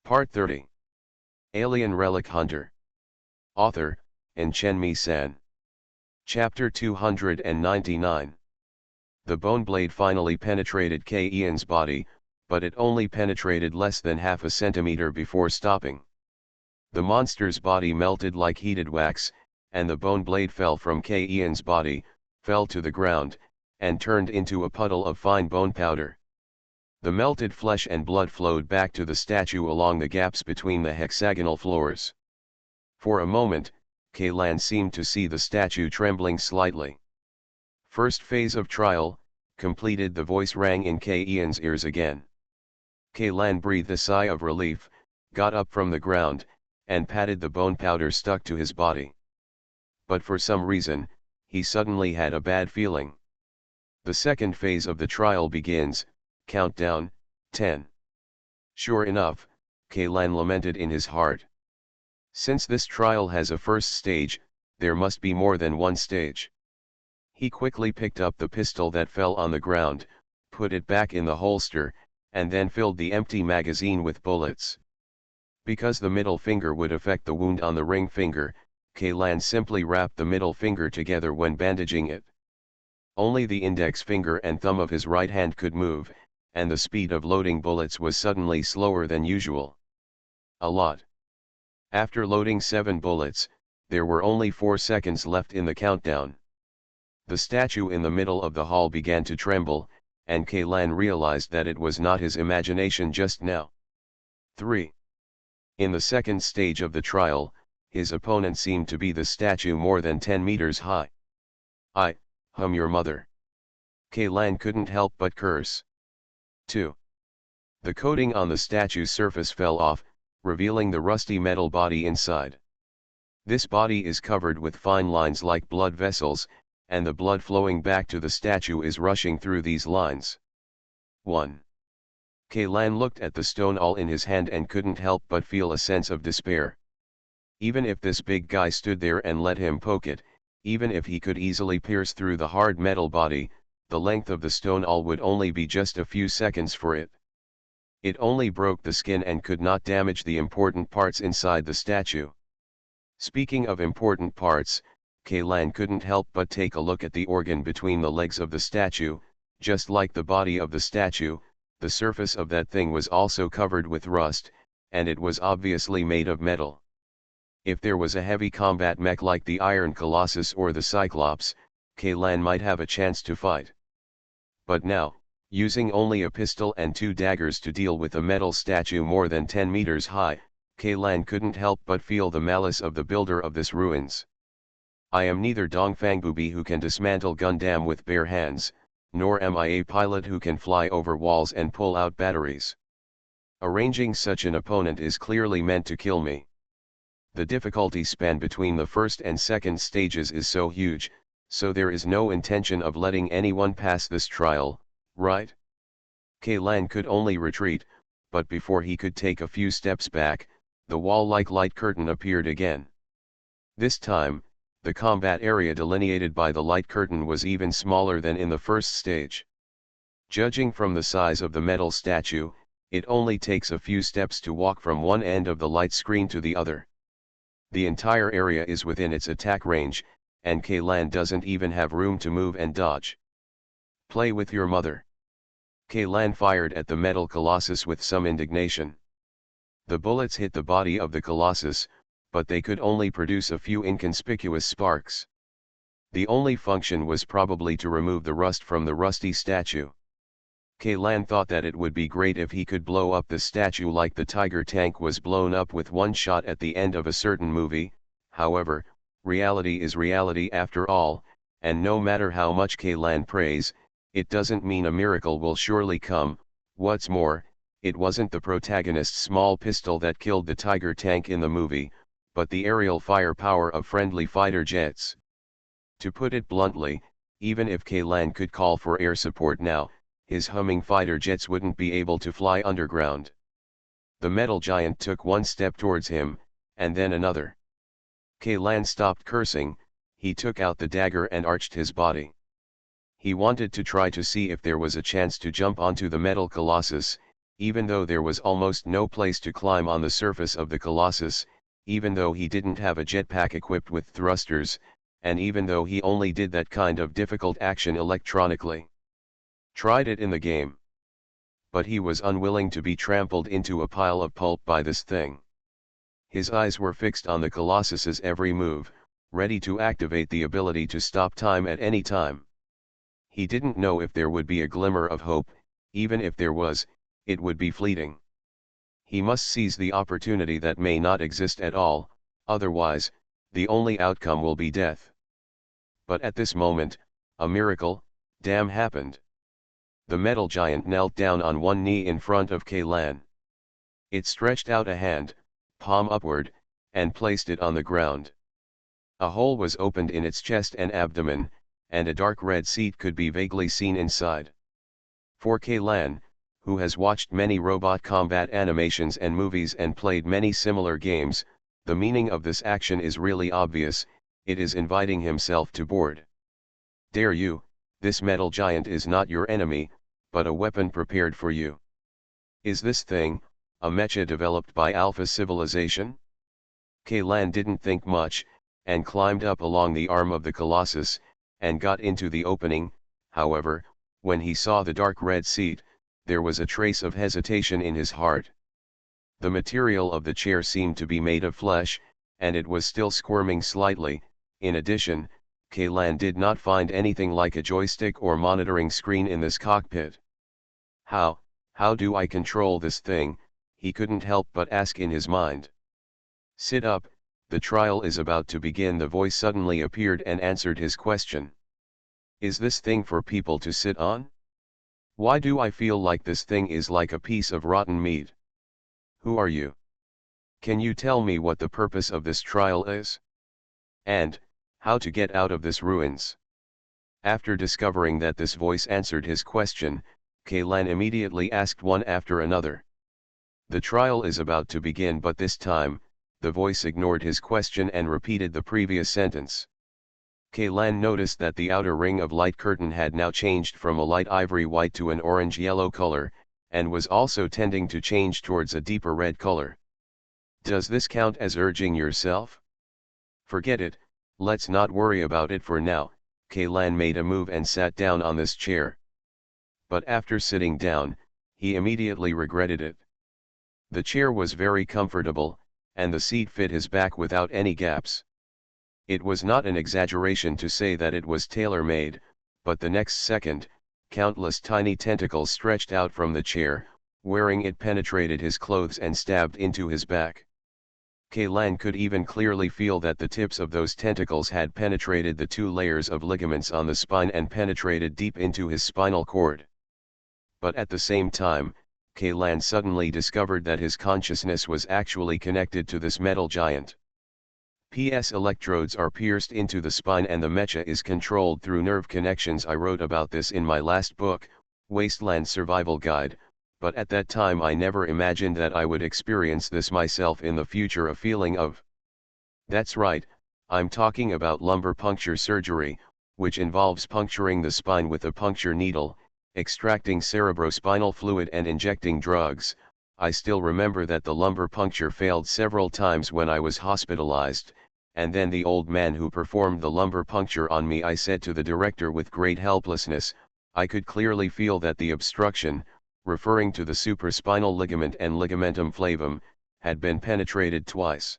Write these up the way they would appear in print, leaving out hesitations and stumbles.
Part 30. Alien Relic Hunter. Author, Chen San. Chapter 299. The bone blade finally penetrated Ian's body, but it only penetrated less than half a centimeter before stopping. The monster's body melted like heated wax, and the bone blade fell from Ian's body, fell to the ground, and turned into a puddle of fine bone powder. The melted flesh and blood flowed back to the statue along the gaps between the hexagonal floors. For a moment, Lan seemed to see the statue trembling slightly. First phase of trial, completed. The voice rang in Ian's ears again. Lan breathed a sigh of relief, got up from the ground, and patted the bone powder stuck to his body. But for some reason, he suddenly had a bad feeling. The second phase of the trial begins. Countdown, 10. Sure enough, Lan lamented in his heart. Since this trial has a first stage, there must be more than one stage. He quickly picked up the pistol that fell on the ground, put it back in the holster, and then filled the empty magazine with bullets. Because the middle finger would affect the wound on the ring finger, Lan simply wrapped the middle finger together when bandaging it. Only the index finger and thumb of his right hand could move, and the speed of loading bullets was suddenly slower than usual. A lot. After loading 7 bullets, there were only 4 seconds left in the countdown. The statue in the middle of the hall began to tremble, and Lan realized that it was not his imagination just now. 3. In the second stage of the trial, his opponent seemed to be the statue more than 10 meters high. Your mother. Lan couldn't help but curse. 2. The coating on the statue's surface fell off, revealing the rusty metal body inside. This body is covered with fine lines like blood vessels, and the blood flowing back to the statue is rushing through these lines. 1. Lan looked at the stone awl in his hand and couldn't help but feel a sense of despair. Even if this big guy stood there and let him poke it, even if he could easily pierce through the hard metal body, the length of the stone awl would only be just a few seconds for it. It only broke the skin and could not damage the important parts inside the statue. Speaking of important parts, Lan couldn't help but take a look at the organ between the legs of the statue. Just like the body of the statue, the surface of that thing was also covered with rust, and it was obviously made of metal. If there was a heavy combat mech like the Iron Colossus or the Cyclops, Lan might have a chance to fight. But now, using only a pistol and 2 daggers to deal with a metal statue more than 10 meters high, Lan couldn't help but feel the malice of the builder of this ruins. I am neither Dongfang Booby who can dismantle Gundam with bare hands, nor am I a pilot who can fly over walls and pull out batteries. Arranging such an opponent is clearly meant to kill me. The difficulty span between the first and second stages is so huge, so there is no intention of letting anyone pass this trial, right? Lan could only retreat, but before he could take a few steps back, the wall-like light curtain appeared again. This time, the combat area delineated by the light curtain was even smaller than in the first stage. Judging from the size of the metal statue, it only takes a few steps to walk from one end of the light screen to the other. The entire area is within its attack range, and Lan doesn't even have room to move and dodge. Play with your mother. Lan fired at the metal colossus with some indignation. The bullets hit the body of the colossus, but they could only produce a few inconspicuous sparks. The only function was probably to remove the rust from the rusty statue. Lan thought that it would be great if he could blow up the statue like the Tiger tank was blown up with one shot at the end of a certain movie. However, reality is reality after all, and no matter how much Lan prays, it doesn't mean a miracle will surely come. What's more, it wasn't the protagonist's small pistol that killed the Tiger tank in the movie, but the aerial firepower of friendly fighter jets. To put it bluntly, even if Lan could call for air support now, his humming fighter jets wouldn't be able to fly underground. The metal giant took one step towards him, and then another. Lan stopped cursing, he took out the dagger and arched his body. He wanted to try to see if there was a chance to jump onto the metal colossus, even though there was almost no place to climb on the surface of the Colossus, even though he didn't have a jetpack equipped with thrusters, and even though he only did that kind of difficult action electronically. Tried it in the game. But he was unwilling to be trampled into a pile of pulp by this thing. His eyes were fixed on the Colossus's every move, ready to activate the ability to stop time at any time. He didn't know if there would be a glimmer of hope, even if there was, it would be fleeting. He must seize the opportunity that may not exist at all, otherwise, the only outcome will be death. But at this moment, a miracle, damn, happened. The metal giant knelt down on one knee in front of Kaylan. It stretched out a hand, palm upward, and placed it on the ground. A hole was opened in its chest and abdomen, and a dark red seat could be vaguely seen inside. For Kaylan, who has watched many robot combat animations and movies and played many similar games, the meaning of this action is really obvious: it is inviting himself to board. Dare you, this metal giant is not your enemy, but a weapon prepared for you. Is this thing a mecha developed by Alpha Civilization? Kaylan didn't think much, and climbed up along the arm of the Colossus, and got into the opening. However, when he saw the dark red seat, there was a trace of hesitation in his heart. The material of the chair seemed to be made of flesh, and it was still squirming slightly. In addition, Kaylan did not find anything like a joystick or monitoring screen in this cockpit. How do I control this thing? He couldn't help but ask in his mind. Sit up, the trial is about to begin. The voice suddenly appeared and answered his question. Is this thing for people to sit on? Why do I feel like this thing is like a piece of rotten meat? Who are you? Can you tell me what the purpose of this trial is? And how to get out of this ruins? After discovering that this voice answered his question, Kaylan immediately asked one after another. The trial is about to begin, but this time, the voice ignored his question and repeated the previous sentence. Kaylan noticed that the outer ring of light curtain had now changed from a light ivory white to an orange-yellow color, and was also tending to change towards a deeper red color. Does this count as urging yourself? Forget it, let's not worry about it for now. Kaylan made a move and sat down on this chair. But after sitting down, he immediately regretted it. The chair was very comfortable, and the seat fit his back without any gaps. It was not an exaggeration to say that it was tailor-made, but the next second, countless tiny tentacles stretched out from the chair, wearing it penetrated his clothes and stabbed into his back. Kaylan could even clearly feel that the tips of those tentacles had penetrated the 2 layers of ligaments on the spine and penetrated deep into his spinal cord. But at the same time, Kaylan suddenly discovered that his consciousness was actually connected to this metal giant. PS electrodes are pierced into the spine and the mecha is controlled through nerve connections. I wrote about this in my last book, Wasteland Survival Guide, but at that time I never imagined that I would experience this myself in the future. A feeling of. That's right, I'm talking about lumbar puncture surgery, which involves puncturing the spine with a puncture needle, extracting cerebrospinal fluid and injecting drugs. I still remember that the lumbar puncture failed several times when I was hospitalized, and then the old man who performed the lumbar puncture on me, I said to the director with great helplessness, I could clearly feel that the obstruction, referring to the supraspinal ligament and ligamentum flavum, had been penetrated twice.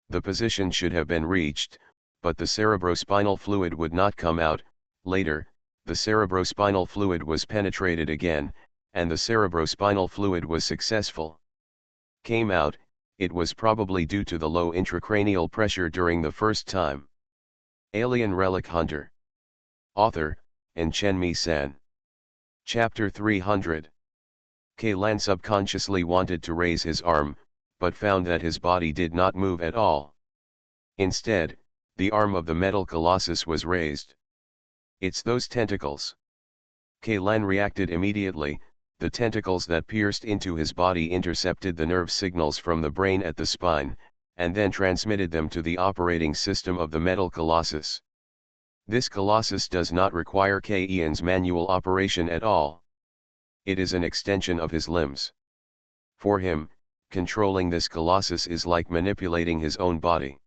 The position should have been reached, but the cerebrospinal fluid would not come out. Later, the cerebrospinal fluid was penetrated again, and the cerebrospinal fluid was successful. Came out. It was probably due to the low intracranial pressure during the first time. Alien Relic Hunter. Author, Enchenmi-san. Chapter 300. Kaylan subconsciously wanted to raise his arm, but found that his body did not move at all. Instead, the arm of the metal colossus was raised. It's those tentacles. Kaylan reacted immediately. The tentacles that pierced into his body intercepted the nerve signals from the brain at the spine, and then transmitted them to the operating system of the metal colossus. This colossus does not require Kaylan's manual operation at all. It is an extension of his limbs. For him, controlling this colossus is like manipulating his own body.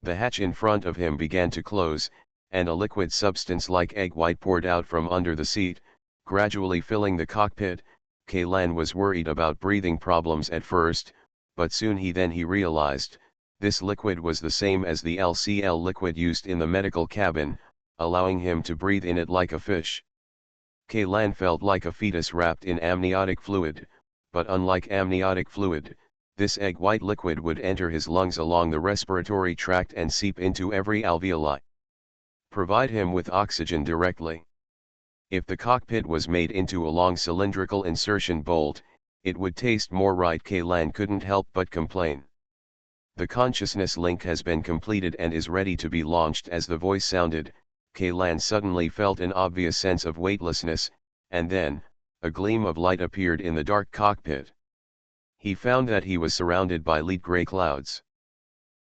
The hatch in front of him began to close, and a liquid substance like egg white poured out from under the seat, gradually filling the cockpit. Kaylan was worried about breathing problems at first, but soon he realized, this liquid was the same as the LCL liquid used in the medical cabin, allowing him to breathe in it like a fish. Kaylan felt like a fetus wrapped in amniotic fluid, but unlike amniotic fluid, this egg white liquid would enter his lungs along the respiratory tract and seep into every alveoli. Provide him with oxygen directly. If the cockpit was made into a long cylindrical insertion bolt, it would taste more right. Kaylan couldn't help but complain. The consciousness link has been completed and is ready to be launched. As the voice sounded, Kaylan suddenly felt an obvious sense of weightlessness, and then, a gleam of light appeared in the dark cockpit. He found that he was surrounded by lead gray clouds.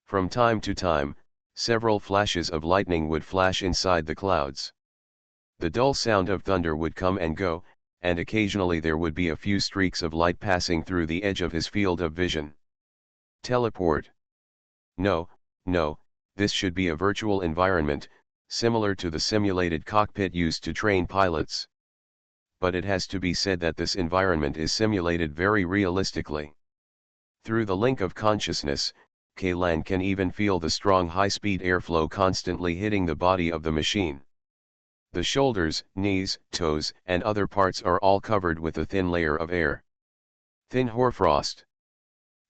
From time to time, several flashes of lightning would flash inside the clouds. The dull sound of thunder would come and go, and occasionally there would be a few streaks of light passing through the edge of his field of vision. Teleport. No, this should be a virtual environment, similar to the simulated cockpit used to train pilots. But it has to be said that this environment is simulated very realistically. Through the link of consciousness, Kaylan can even feel the strong high-speed airflow constantly hitting the body of the machine. The shoulders, knees, toes, and other parts are all covered with a thin layer of air. Thin hoarfrost.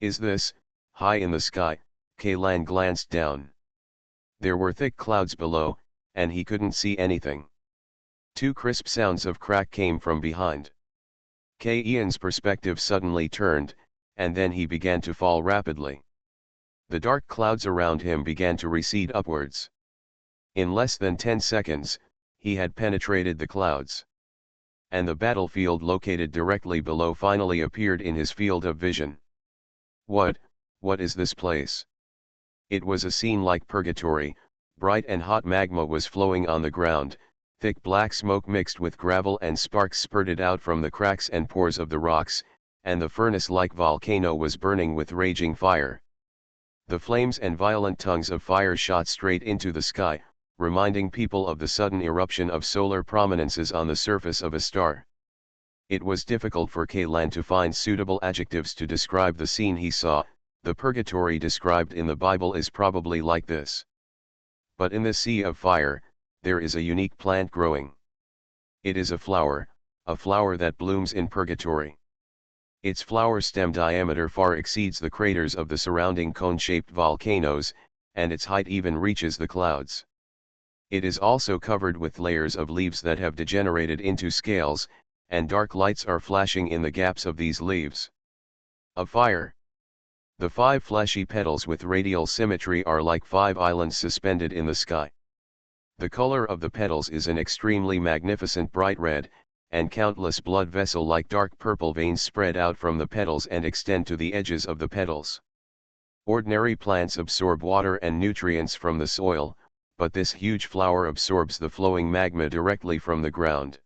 Is this, high in the sky? Kaylan glanced down. There were thick clouds below, and he couldn't see anything. Two crisp sounds of crack came from behind. Ian's perspective suddenly turned, and then he began to fall rapidly. The dark clouds around him began to recede upwards. In less than 10 seconds, he had penetrated the clouds. And the battlefield located directly below finally appeared in his field of vision. What is this place? It was a scene like purgatory. Bright and hot magma was flowing on the ground, thick black smoke mixed with gravel and sparks spurted out from the cracks and pores of the rocks, and the furnace-like volcano was burning with raging fire. The flames and violent tongues of fire shot straight into the sky, reminding people of the sudden eruption of solar prominences on the surface of a star. It was difficult for Kaylan to find suitable adjectives to describe the scene he saw. The purgatory described in the Bible is probably like this. But in the sea of fire, there is a unique plant growing. It is a flower that blooms in purgatory. Its flower stem diameter far exceeds the craters of the surrounding cone-shaped volcanoes, and its height even reaches the clouds. It is also covered with layers of leaves that have degenerated into scales, and dark lights are flashing in the gaps of these leaves. Of fire. The 5 fleshy petals with radial symmetry are like 5 islands suspended in the sky. The color of the petals is an extremely magnificent bright red, and countless blood vessel-like dark purple veins spread out from the petals and extend to the edges of the petals. Ordinary plants absorb water and nutrients from the soil, but this huge flower absorbs the flowing magma directly from the ground.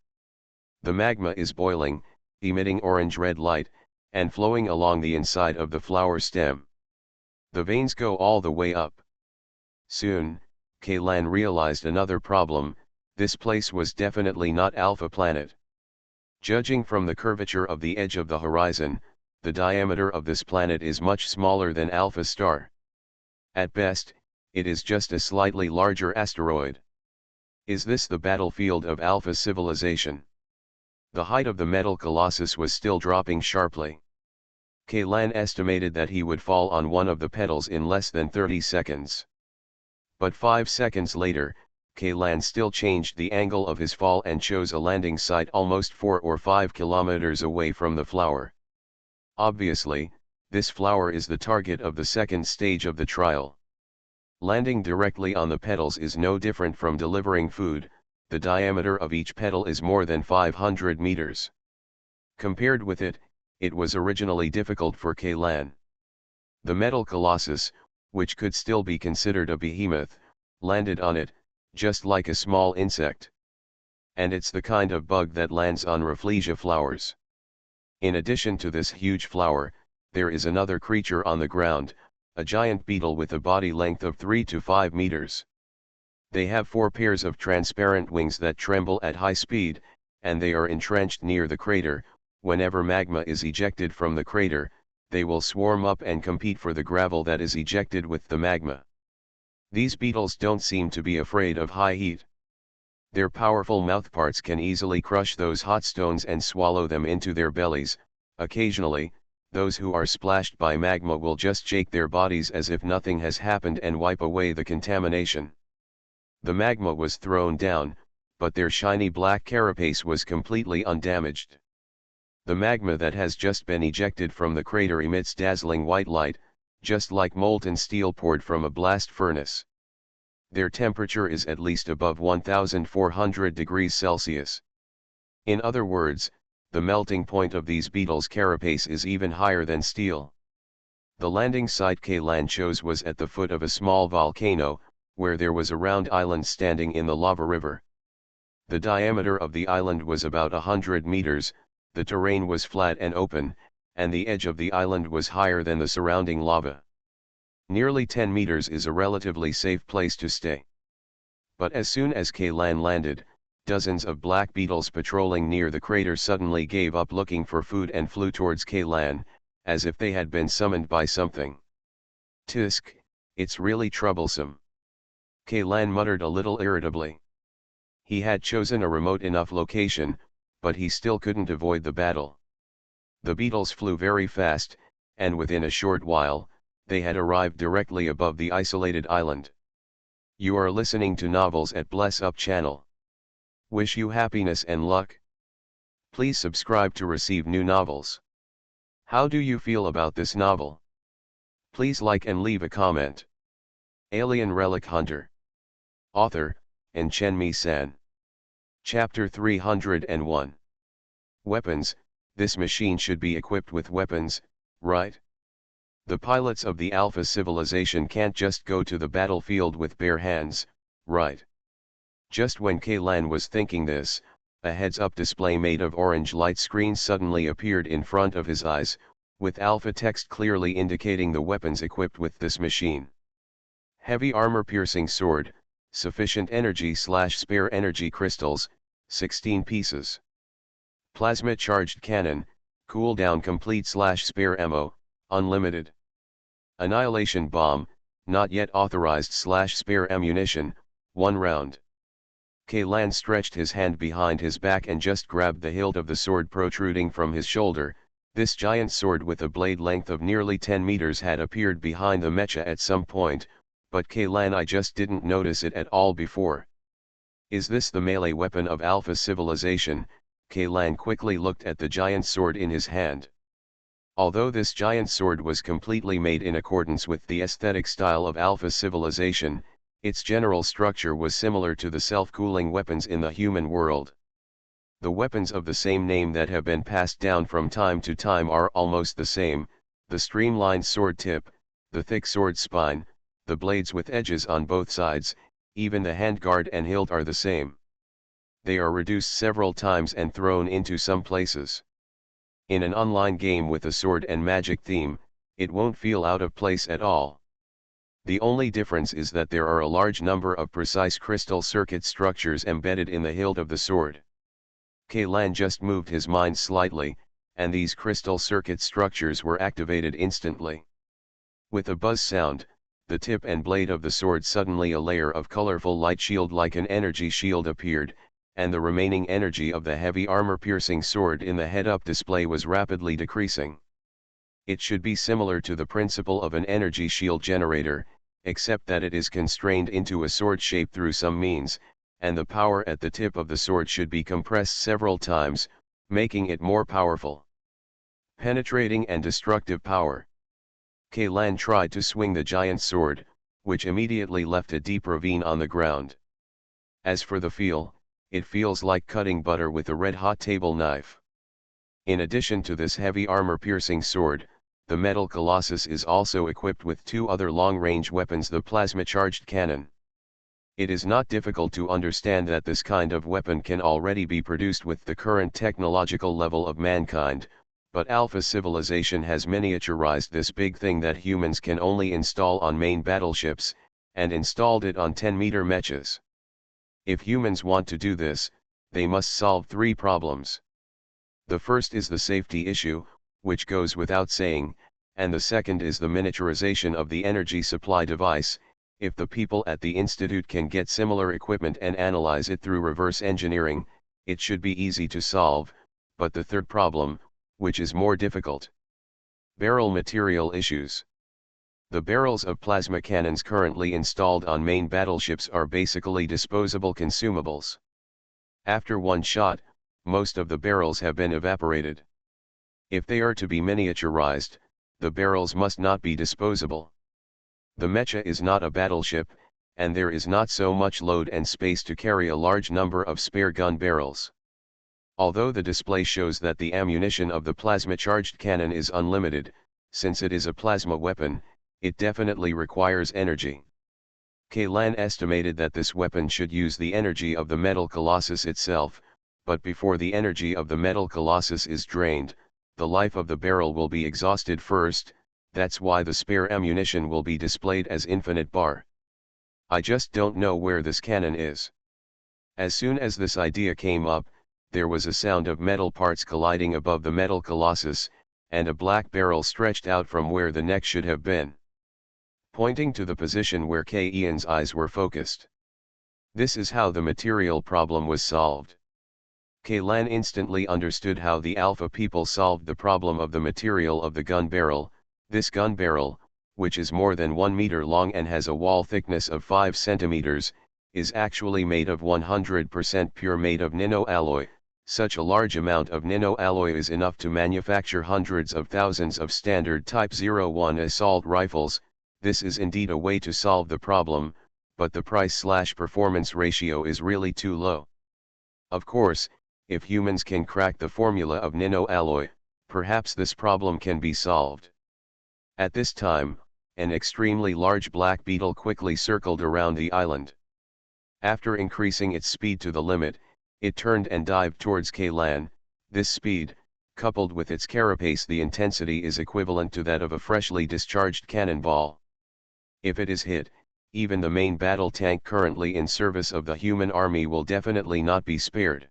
The magma is boiling, emitting orange-red light, and flowing along the inside of the flower stem. The veins go all the way up. Soon, Kaylan realized another problem. This place was definitely not Alpha Planet. Judging from the curvature of the edge of the horizon, the diameter of this planet is much smaller than Alpha Star. At best, it is just a slightly larger asteroid. Is this the battlefield of Alpha civilization? The height of the metal colossus was still dropping sharply. Kaylan estimated that he would fall on one of the petals in less than 30 seconds. But 5 seconds later, Kaylan still changed the angle of his fall and chose a landing site almost 4 or 5 kilometers away from the flower. Obviously, this flower is the target of the second stage of the trial. Landing directly on the petals is no different from delivering food. The diameter of each petal is more than 500 meters. Compared with it, it was originally difficult for Kaylan. The metal colossus, which could still be considered a behemoth, landed on it, just like a small insect. and it's the kind of bug that lands on Rafflesia flowers. In addition to this huge flower, there is another creature on the ground, a giant beetle with a body length of 3 to 5 meters. They have 4 pairs of transparent wings that tremble at high speed, and they are entrenched near the crater. Whenever magma is ejected from the crater, they will swarm up and compete for the gravel that is ejected with the magma. These beetles don't seem to be afraid of high heat. Their powerful mouthparts can easily crush those hot stones and swallow them into their bellies. Occasionally, those who are splashed by magma will just shake their bodies as if nothing has happened and wipe away the contamination. The magma was thrown down, but their shiny black carapace was completely undamaged. The magma that has just been ejected from the crater emits dazzling white light, just like molten steel poured from a blast furnace. Their temperature is at least above 1400 degrees Celsius. In other words, the melting point of these beetles' carapace is even higher than steel. The landing site Kaylan chose was at the foot of a small volcano, where there was a round island standing in the lava river. The diameter of the island was about 100 meters, the terrain was flat and open, and the edge of the island was higher than the surrounding lava. Nearly 10 meters is a relatively safe place to stay. But as soon as Kaylan landed, dozens of black beetles patrolling near the crater suddenly gave up looking for food and flew towards Kaylan, as if they had been summoned by something. "Tisk, it's really troublesome," Kaylan muttered a little irritably. He had chosen a remote enough location, but he still couldn't avoid the battle. The beetles flew very fast, and within a short while, they had arrived directly above the isolated island. You are listening to Novels at Bless Up channel. Wish you happiness and luck. Please subscribe to receive new novels. How do you feel about this novel? Please like and leave a comment. Alien Relic Hunter. Author, Chen-Mi-san. Chapter 301. Weapons. This machine should be equipped with weapons, right? The pilots of the Alpha civilization can't just go to the battlefield with bare hands, right? Just when Kaylan was thinking this, a heads-up display made of orange light screen suddenly appeared in front of his eyes, with Alpha text clearly indicating the weapons equipped with this machine. Heavy armor-piercing sword, sufficient energy/spare energy crystals, 16 pieces. Plasma-charged cannon, cooldown complete/spare ammo, unlimited. Annihilation bomb, not yet authorized/spare ammunition, 1 round. Kaylan stretched his hand behind his back and just grabbed the hilt of the sword protruding from his shoulder. This giant sword with a blade length of nearly 10 meters had appeared behind the mecha at some point, but Kaylan just didn't notice it at all before. Is this the melee weapon of Alpha civilization? Kaylan quickly looked at the giant sword in his hand. Although this giant sword was completely made in accordance with the aesthetic style of Alpha civilization, its general structure was similar to the self-cooling weapons in the human world. The weapons of the same name that have been passed down from time to time are almost the same: the streamlined sword tip, the thick sword spine, the blades with edges on both sides, even the handguard and hilt are the same. They are reduced several times and thrown into some places. In an online game with a sword and magic theme, it won't feel out of place at all. The only difference is that there are a large number of precise crystal circuit structures embedded in the hilt of the sword. Kaylan just moved his mind slightly, and these crystal circuit structures were activated instantly. With a buzz sound, the tip and blade of the sword suddenly a layer of colorful light shield like an energy shield appeared, and the remaining energy of the heavy armor-piercing sword in the head-up display was rapidly decreasing. It should be similar to the principle of an energy shield generator, except that it is constrained into a sword shape through some means, and the power at the tip of the sword should be compressed several times, making it more powerful. Penetrating and destructive power. Kaylan tried to swing the giant sword, which immediately left a deep ravine on the ground. As for the feel, it feels like cutting butter with a red-hot table knife. In addition to this heavy armor-piercing sword, the Metal Colossus is also equipped with 2 other long-range weapons: the plasma-charged cannon. It is not difficult to understand that this kind of weapon can already be produced with the current technological level of mankind, but Alpha civilization has miniaturized this big thing that humans can only install on main battleships, and installed it on 10-meter mechas. If humans want to do this, they must solve three problems. The first is the safety issue, which goes without saying, and the second is the miniaturization of the energy supply device. If the people at the institute can get similar equipment and analyze it through reverse engineering, it should be easy to solve. But the third problem, which is more difficult. Barrel material issues. The barrels of plasma cannons currently installed on main battleships are basically disposable consumables. After one shot, most of the barrels have been evaporated. If they are to be miniaturized, the barrels must not be disposable. The mecha is not a battleship, and there is not so much load and space to carry a large number of spare gun barrels. Although the display shows that the ammunition of the plasma-charged cannon is unlimited, since it is a plasma weapon, it definitely requires energy. Kaylan estimated that this weapon should use the energy of the metal colossus itself, but before the energy of the metal colossus is drained, the life of the barrel will be exhausted first. That's why the spare ammunition will be displayed as infinite bar. I just don't know where this cannon is. As soon as this idea came up, there was a sound of metal parts colliding above the metal colossus, and a black barrel stretched out from where the neck should have been, pointing to the position where Ian's eyes were focused. This is how the material problem was solved. Kaylan instantly understood how the Alpha people solved the problem of the material of the gun barrel. This gun barrel, which is more than 1 meter long and has a wall thickness of 5 centimeters, is actually made of 100% pure made of nanoalloy. Such a large amount of nanoalloy is enough to manufacture hundreds of thousands of standard Type 01 assault rifles. This is indeed a way to solve the problem, but the price/performance ratio is really too low. Of course, if humans can crack the formula of nanoalloy, perhaps this problem can be solved. At this time, an extremely large black beetle quickly circled around the island. After increasing its speed to the limit, it turned and dived towards Kaylan. This speed, coupled with its carapace, the intensity is equivalent to that of a freshly discharged cannonball. If it is hit, even the main battle tank currently in service of the human army will definitely not be spared.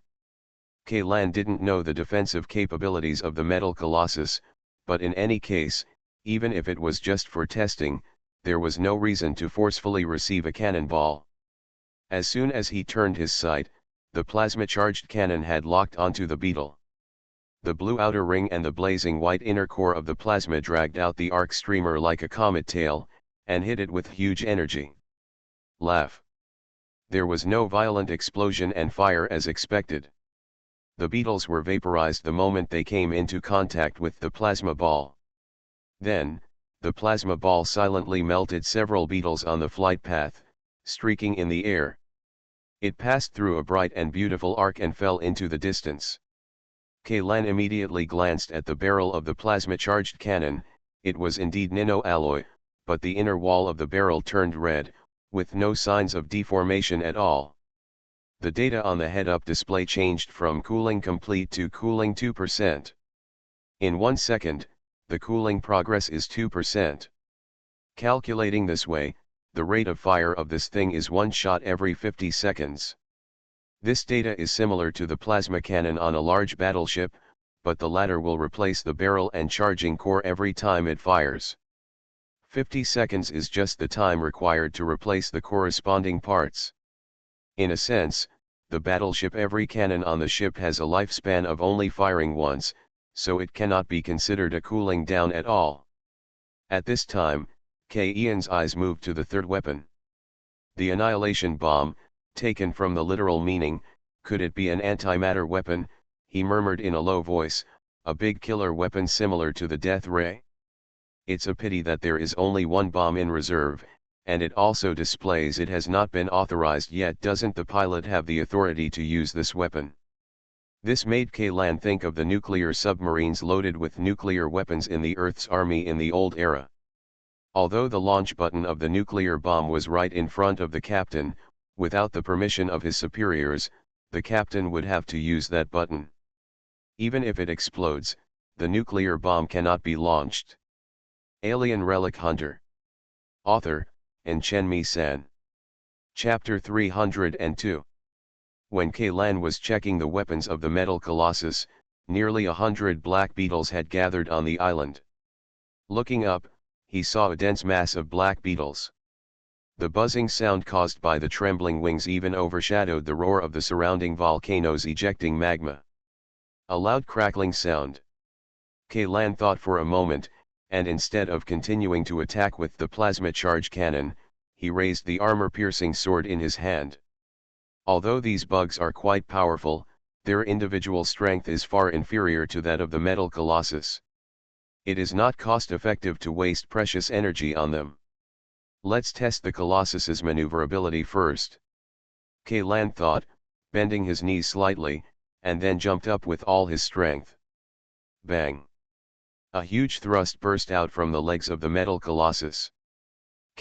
Kaylan didn't know the defensive capabilities of the metal colossus, but in any case, even if it was just for testing, there was no reason to forcefully receive a cannonball. As soon as he turned his sight, the plasma-charged cannon had locked onto the beetle. The blue outer ring and the blazing white inner core of the plasma dragged out the arc streamer like a comet tail, and hit it with huge energy. Laugh. There was no violent explosion and fire as expected. The beetles were vaporized the moment they came into contact with the plasma ball. Then, the plasma ball silently melted several beetles on the flight path, streaking in the air. It passed through a bright and beautiful arc and fell into the distance. Kaylan immediately glanced at the barrel of the plasma-charged cannon. It was indeed nanoalloy, but the inner wall of the barrel turned red, with no signs of deformation at all. The data on the head-up display changed from cooling complete to cooling 2%. In 1 second, the cooling progress is 2%. Calculating this way, the rate of fire of this thing is 1 shot every 50 seconds. This data is similar to the plasma cannon on a large battleship, but the latter will replace the barrel and charging core every time it fires. 50 seconds is just the time required to replace the corresponding parts. In a sense, the battleship every cannon on the ship has a lifespan of only firing once, so it cannot be considered a cooling down at all. At this time, Ian's eyes moved to the third weapon. The annihilation bomb, taken from the literal meaning, could it be an antimatter weapon? He murmured in a low voice, a big killer weapon similar to the death ray? It's a pity that there is only one bomb in reserve, and it also displays it has not been authorized yet. Doesn't the pilot have the authority to use this weapon? This made Kaylan think of the nuclear submarines loaded with nuclear weapons in the Earth's army in the old era. Although the launch button of the nuclear bomb was right in front of the captain, Without the permission of his superiors, the captain would have to use that button. Even if it explodes, the nuclear bomb cannot be launched. Alien Relic Hunter. Author, Chen San. Chapter 302. When Kaylan was checking the weapons of the metal colossus, nearly 100 black beetles had gathered on the island. Looking up, he saw a dense mass of black beetles. The buzzing sound caused by the trembling wings even overshadowed the roar of the surrounding volcanoes ejecting magma. A loud crackling sound. Kaylan thought for a moment, and instead of continuing to attack with the plasma charge cannon, he raised the armor-piercing sword in his hand. Although these bugs are quite powerful, their individual strength is far inferior to that of the metal colossus. It is not cost-effective to waste precious energy on them. Let's test the colossus's maneuverability first. Kaylan thought, bending his knees slightly, and then jumped up with all his strength. Bang! A huge thrust burst out from the legs of the metal colossus.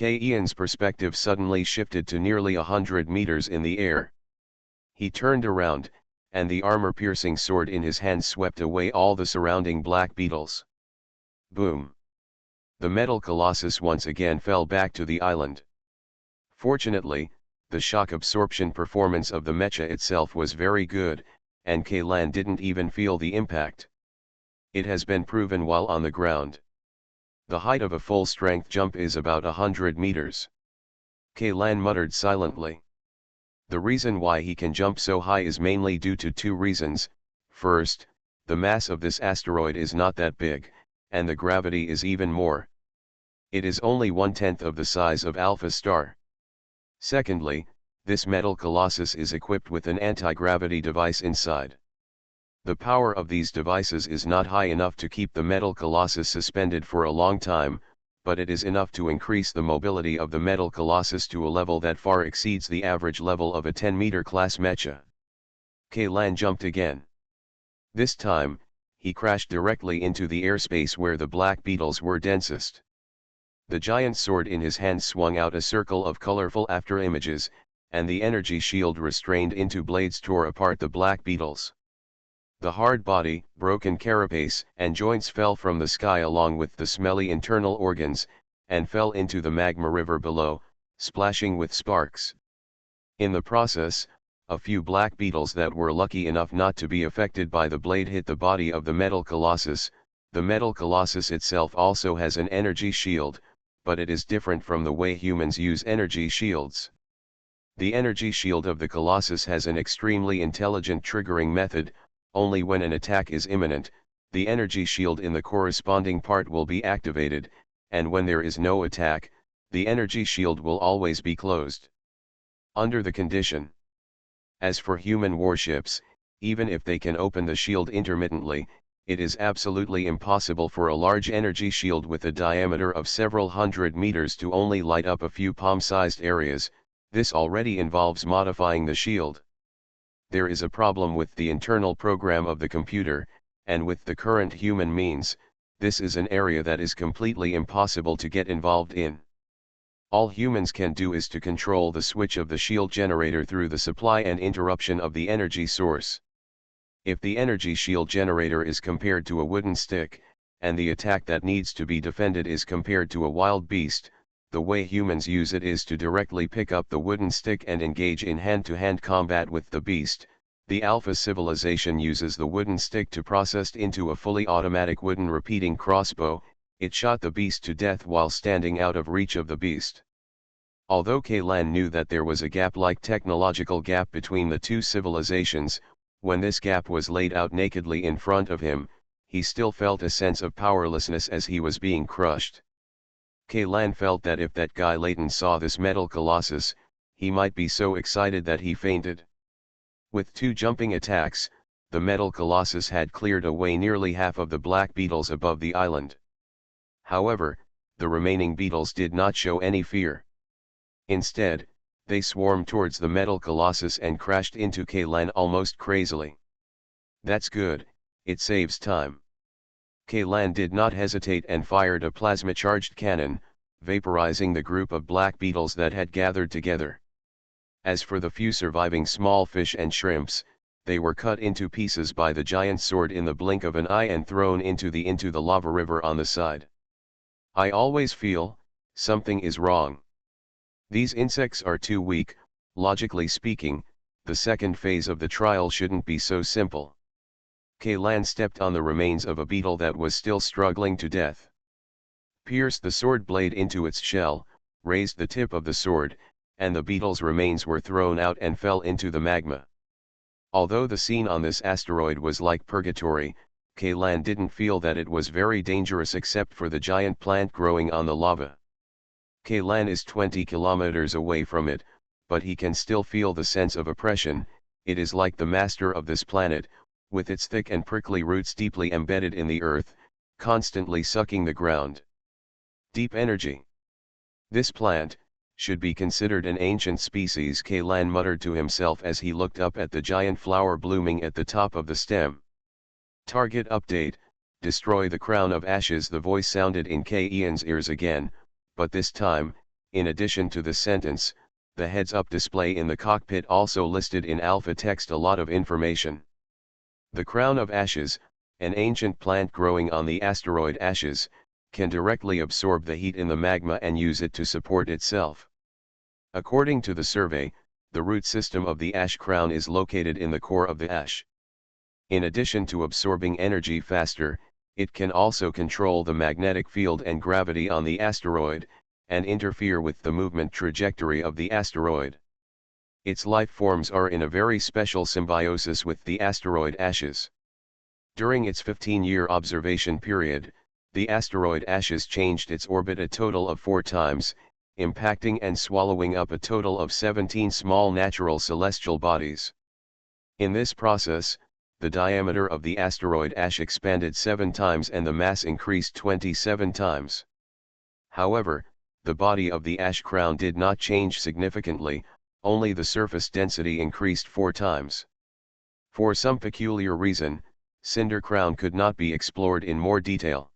Ian's perspective suddenly shifted to nearly 100 meters in the air. He turned around, and the armor-piercing sword in his hand swept away all the surrounding black beetles. Boom! The metal colossus once again fell back to the island. Fortunately, the shock absorption performance of the mecha itself was very good, and Kaylan didn't even feel the impact. It has been proven while on the ground. The height of a full-strength jump is about 100 meters. Kaylan muttered silently. The reason why he can jump so high is mainly due to two reasons. First, the mass of this asteroid is not that big, and the gravity is even more. It is only 1/10 of the size of Alpha Star. Secondly, this metal colossus is equipped with an anti-gravity device inside. The power of these devices is not high enough to keep the metal colossus suspended for a long time, but it is enough to increase the mobility of the metal colossus to a level that far exceeds the average level of a 10-meter class mecha. Kaylan jumped again. This time, he crashed directly into the airspace where the black beetles were densest. The giant sword in his hand swung out a circle of colorful afterimages, and the energy shield restrained into blades tore apart the black beetles. The hard body, broken carapace, and joints fell from the sky along with the smelly internal organs, and fell into the magma river below, splashing with sparks. In the process, a few black beetles that were lucky enough not to be affected by the blade hit the body of the metal colossus. The metal colossus itself also has an energy shield, but it is different from the way humans use energy shields. The energy shield of the colossus has an extremely intelligent triggering method. Only when an attack is imminent, the energy shield in the corresponding part will be activated, and when there is no attack, the energy shield will always be closed. Under the condition. As for human warships, even if they can open the shield intermittently, it is absolutely impossible for a large energy shield with a diameter of several hundred meters to only light up a few palm-sized areas. This already involves modifying the shield. There is a problem with the internal program of the computer, and with the current human means, this is an area that is completely impossible to get involved in. All humans can do is to control the switch of the shield generator through the supply and interruption of the energy source. If the energy shield generator is compared to a wooden stick, and the attack that needs to be defended is compared to a wild beast, the way humans use it is to directly pick up the wooden stick and engage in hand-to-hand combat with the beast. The Alpha civilization uses the wooden stick to process into a fully automatic wooden repeating crossbow. It shot the beast to death while standing out of reach of the beast. Although Kaylan knew that there was a gap-like technological gap between the two civilizations, when this gap was laid out nakedly in front of him, he still felt a sense of powerlessness as he was being crushed. Kaylan felt that if that guy Layton saw this metal colossus, he might be so excited that he fainted. With two jumping attacks, the metal colossus had cleared away nearly half of the black beetles above the island. However, the remaining beetles did not show any fear. Instead, they swarmed towards the metal colossus and crashed into Kaylan almost crazily. That's good, it saves time. Kaylan did not hesitate and fired a plasma-charged cannon, vaporizing the group of black beetles that had gathered together. As for the few surviving small fish and shrimps, they were cut into pieces by the giant sword in the blink of an eye and thrown into the lava river on the side. I always feel, something is wrong. These insects are too weak. Logically speaking, the second phase of the trial shouldn't be so simple. Kaylan stepped on the remains of a beetle that was still struggling to death. Pierced the sword blade into its shell, raised the tip of the sword, and the beetle's remains were thrown out and fell into the magma. Although the scene on this asteroid was like purgatory, Kaylan didn't feel that it was very dangerous except for the giant plant growing on the lava. Kaylan is 20 kilometers away from it, but he can still feel the sense of oppression. It is like the master of this planet, with its thick and prickly roots deeply embedded in the earth, constantly sucking the ground. Deep energy. This plant should be considered an ancient species, Kaylan muttered to himself as he looked up at the giant flower blooming at the top of the stem. Target update: destroy the crown of ashes. The voice sounded in Ian's ears again, but this time, in addition to the sentence, the heads-up display in the cockpit also listed in alpha text a lot of information. The crown of ashes, an ancient plant growing on the asteroid ashes, can directly absorb the heat in the magma and use it to support itself. According to the survey, the root system of the ash crown is located in the core of the ash. In addition to absorbing energy faster, it can also control the magnetic field and gravity on the asteroid, and interfere with the movement trajectory of the asteroid. Its life forms are in a very special symbiosis with the asteroid ashes. During its 15-year observation period, the asteroid ashes changed its orbit a total of 4 times, impacting and swallowing up a total of 17 small natural celestial bodies. In this process, the diameter of the asteroid ash expanded 7 times and the mass increased 27 times. However, the body of the ash crown did not change significantly, only the surface density increased 4 times. For some peculiar reason, Cinder Crown could not be explored in more detail.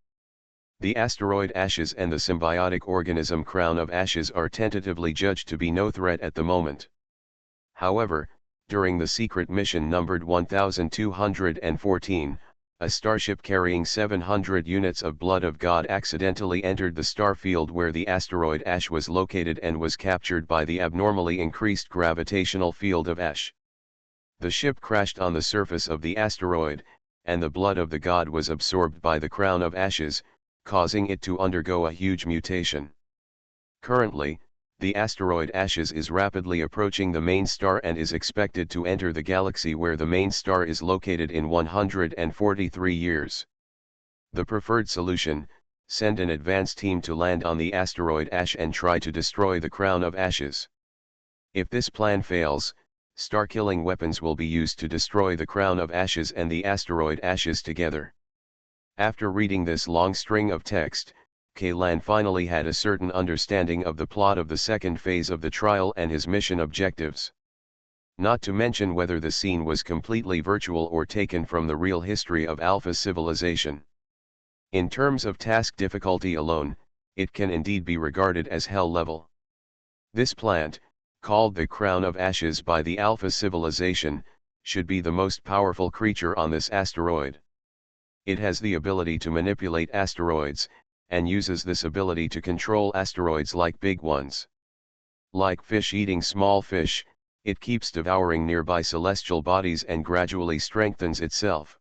The asteroid ashes and the symbiotic organism crown of ashes are tentatively judged to be no threat at the moment. However, during the secret mission numbered 1214, a starship carrying 700 units of blood of God accidentally entered the star field where the asteroid ash was located and was captured by the abnormally increased gravitational field of ash. The ship crashed on the surface of the asteroid, and the blood of the god was absorbed by the crown of ashes, causing it to undergo a huge mutation. Currently, the asteroid ashes is rapidly approaching the main star and is expected to enter the galaxy where the main star is located in 143 years. The preferred solution: send an advance team to land on the asteroid ash and try to destroy the crown of ashes. If this plan fails, star-killing weapons will be used to destroy the crown of ashes and the asteroid ashes together. After reading this long string of text, Kaylan finally had a certain understanding of the plot of the second phase of the trial and his mission objectives. Not to mention whether the scene was completely virtual or taken from the real history of Alpha civilization. In terms of task difficulty alone, it can indeed be regarded as hell level. This plant, called the Crown of Ashes by the Alpha civilization, should be the most powerful creature on this asteroid. It has the ability to manipulate asteroids, and uses this ability to control asteroids like big ones. Like fish eating small fish, it keeps devouring nearby celestial bodies and gradually strengthens itself.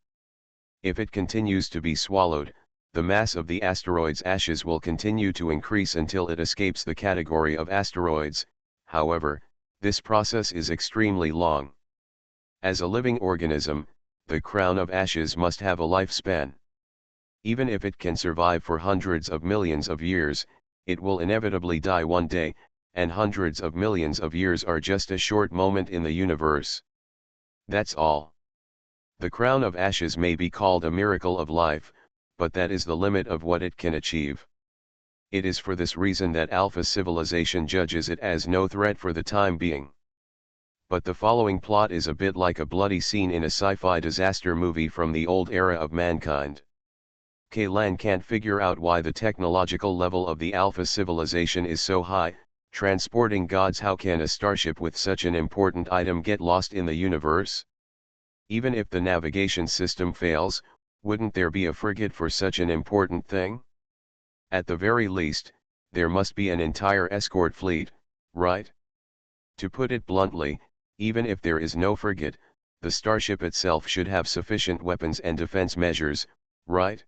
If it continues to be swallowed, the mass of the asteroid's ashes will continue to increase until it escapes the category of asteroids. However, this process is extremely long. As a living organism, the crown of ashes must have a lifespan. Even if it can survive for hundreds of millions of years, it will inevitably die one day, and hundreds of millions of years are just a short moment in the universe. That's all. The crown of ashes may be called a miracle of life, but that is the limit of what it can achieve. It is for this reason that Alpha civilization judges it as no threat for the time being. But the following plot is a bit like a bloody scene in a sci-fi disaster movie from the old era of mankind. Kaylan can't figure out why the technological level of the Alpha civilization is so high, Transporting gods. How can a starship with such an important item get lost in the universe? Even if the navigation system fails, wouldn't there be a frigate for such an important thing? At the very least, there must be an entire escort fleet, right? To put it bluntly, even if there is no frigate, the starship itself should have sufficient weapons and defense measures, right?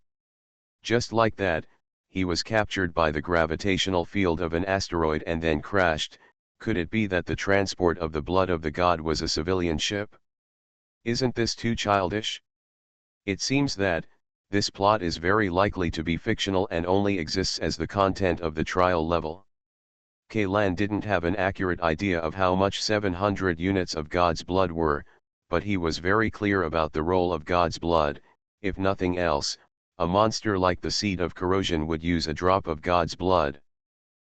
Just like that, he was captured by the gravitational field of an asteroid and then crashed. Could it be that the transport of the blood of the god was a civilian ship? Isn't this too childish? It seems that this plot is very likely to be fictional and only exists as the content of the trial level. Kaylan didn't have an accurate idea of how much 700 units of God's blood were, but he was very clear about the role of God's blood. If nothing else, a monster like the seed of corrosion would use a drop of God's blood.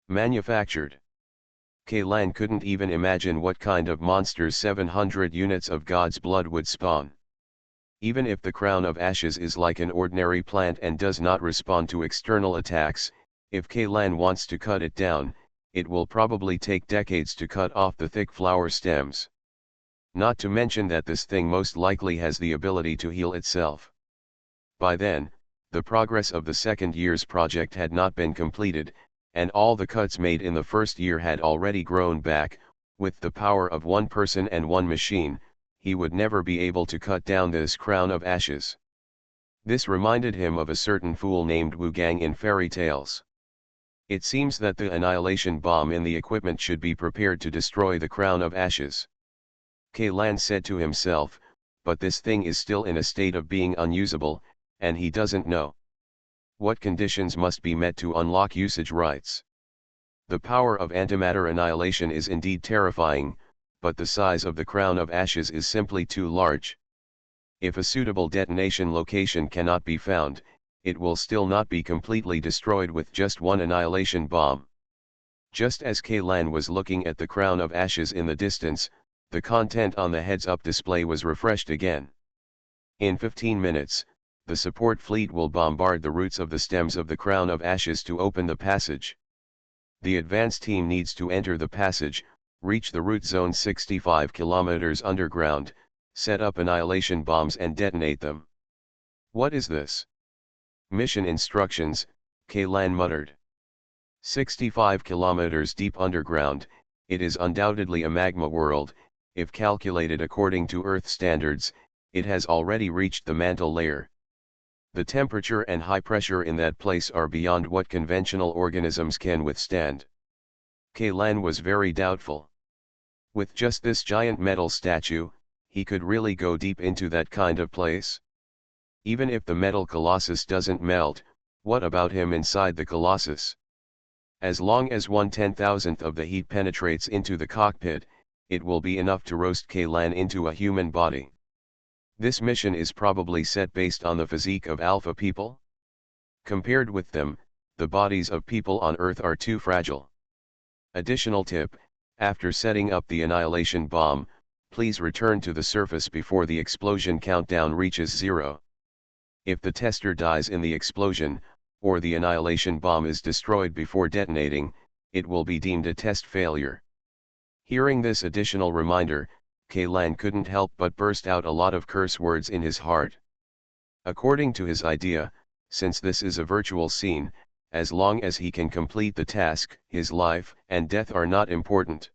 Manufactured. Kaylan couldn't even imagine what kind of monsters 700 units of God's blood would spawn. Even if the crown of ashes is like an ordinary plant and does not respond to external attacks, if Kaylan wants to cut it down, it will probably take decades to cut off the thick flower stems. Not to mention that this thing most likely has the ability to heal itself. By then, the progress of the second year's project had not been completed, and all the cuts made in the first year had already grown back. With the power of one person and one machine, he would never be able to cut down this crown of ashes. This reminded him of a certain fool named Wu Gang in fairy tales. It seems that the annihilation bomb in the equipment should be prepared to destroy the crown of ashes. Kaylan said to himself, but this thing is still in a state of being unusable, and he doesn't know what conditions must be met to unlock usage rights. The power of antimatter annihilation is indeed terrifying, but the size of the crown of ashes is simply too large. If a suitable detonation location cannot be found, it will still not be completely destroyed with just one annihilation bomb. Just as Kaylan was looking at the crown of ashes in the distance, the content on the heads-up display was refreshed again. In 15 minutes, the support fleet will bombard the roots of the stems of the crown of ashes to open the passage. The advance team needs to enter the passage, reach the root zone 65 kilometers underground, set up annihilation bombs and detonate them. What is this? Mission instructions, Kaylan muttered. 65 kilometers deep underground, it is undoubtedly a magma world. If calculated according to Earth standards, it has already reached the mantle layer. The temperature and high pressure in that place are beyond what conventional organisms can withstand. Kaylan was very doubtful. With just this giant metal statue, he could really go deep into that kind of place? Even if the metal colossus doesn't melt, what about him inside the colossus? As long as 1/10,000th of the heat penetrates into the cockpit, it will be enough to roast Kaylan into a human body. This mission is probably set based on the physique of alpha people. Compared with them, the bodies of people on Earth are too fragile. Additional tip, after setting up the annihilation bomb, please return to the surface before the explosion countdown reaches 0. If the tester dies in the explosion, or the annihilation bomb is destroyed before detonating, it will be deemed a test failure. Hearing this additional reminder, Kaylan couldn't help but burst out a lot of curse words in his heart. According to his idea, since this is a virtual scene, as long as he can complete the task, his life and death are not important.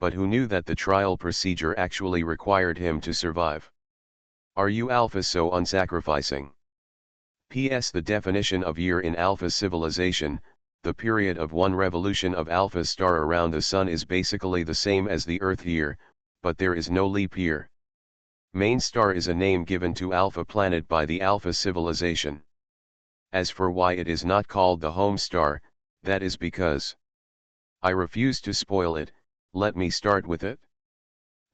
But who knew that the trial procedure actually required him to survive? Are you Alpha so unsacrificing? P.S. The definition of year in Alpha civilization, the period of one revolution of Alpha star around the Sun is basically the same as the Earth year, but there is no leap year. Main star is a name given to Alpha planet by the Alpha civilization. As for why it is not called the home star, that is because I refuse to spoil it. Let me start with it.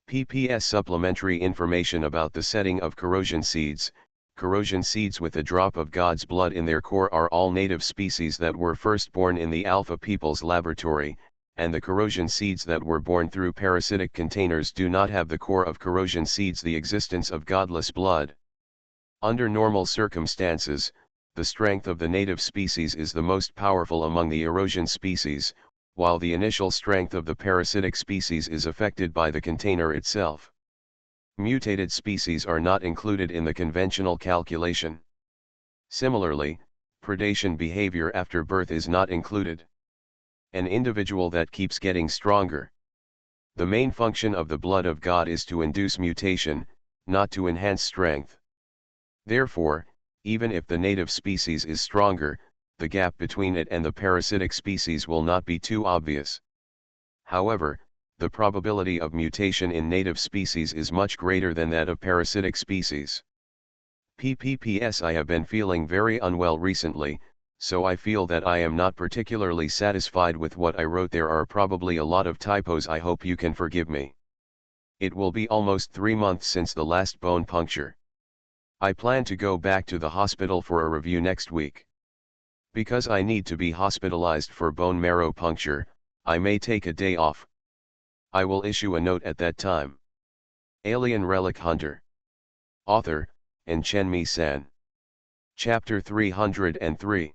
PPS supplementary information about the setting of corrosion seeds. Corrosion seeds with a drop of God's blood in their core are all native species that were first born in the Alpha people's laboratory, and the corrosion seeds that were born through parasitic containers do not have the core of corrosion seeds, the existence of godless blood. Under normal circumstances, the strength of the native species is the most powerful among the erosion species, while the initial strength of the parasitic species is affected by the container itself. Mutated species are not included in the conventional calculation. Similarly, predation behavior after birth is not included. An individual that keeps getting stronger. The main function of the blood of God is to induce mutation, not to enhance strength. Therefore, even if the native species is stronger, the gap between it and the parasitic species will not be too obvious. However, the probability of mutation in native species is much greater than that of parasitic species. PPPS I have been feeling very unwell recently, so I feel that I am not particularly satisfied with what I wrote. There are probably a lot of typos. I hope you can forgive me. It will be almost 3 months since the last bone puncture. I plan to go back to the hospital for a review next week. Because I need to be hospitalized for bone marrow puncture, I may take a day off. I will issue a note at that time. Alien Relic Hunter. Author, Chenmi-san. Chapter 303.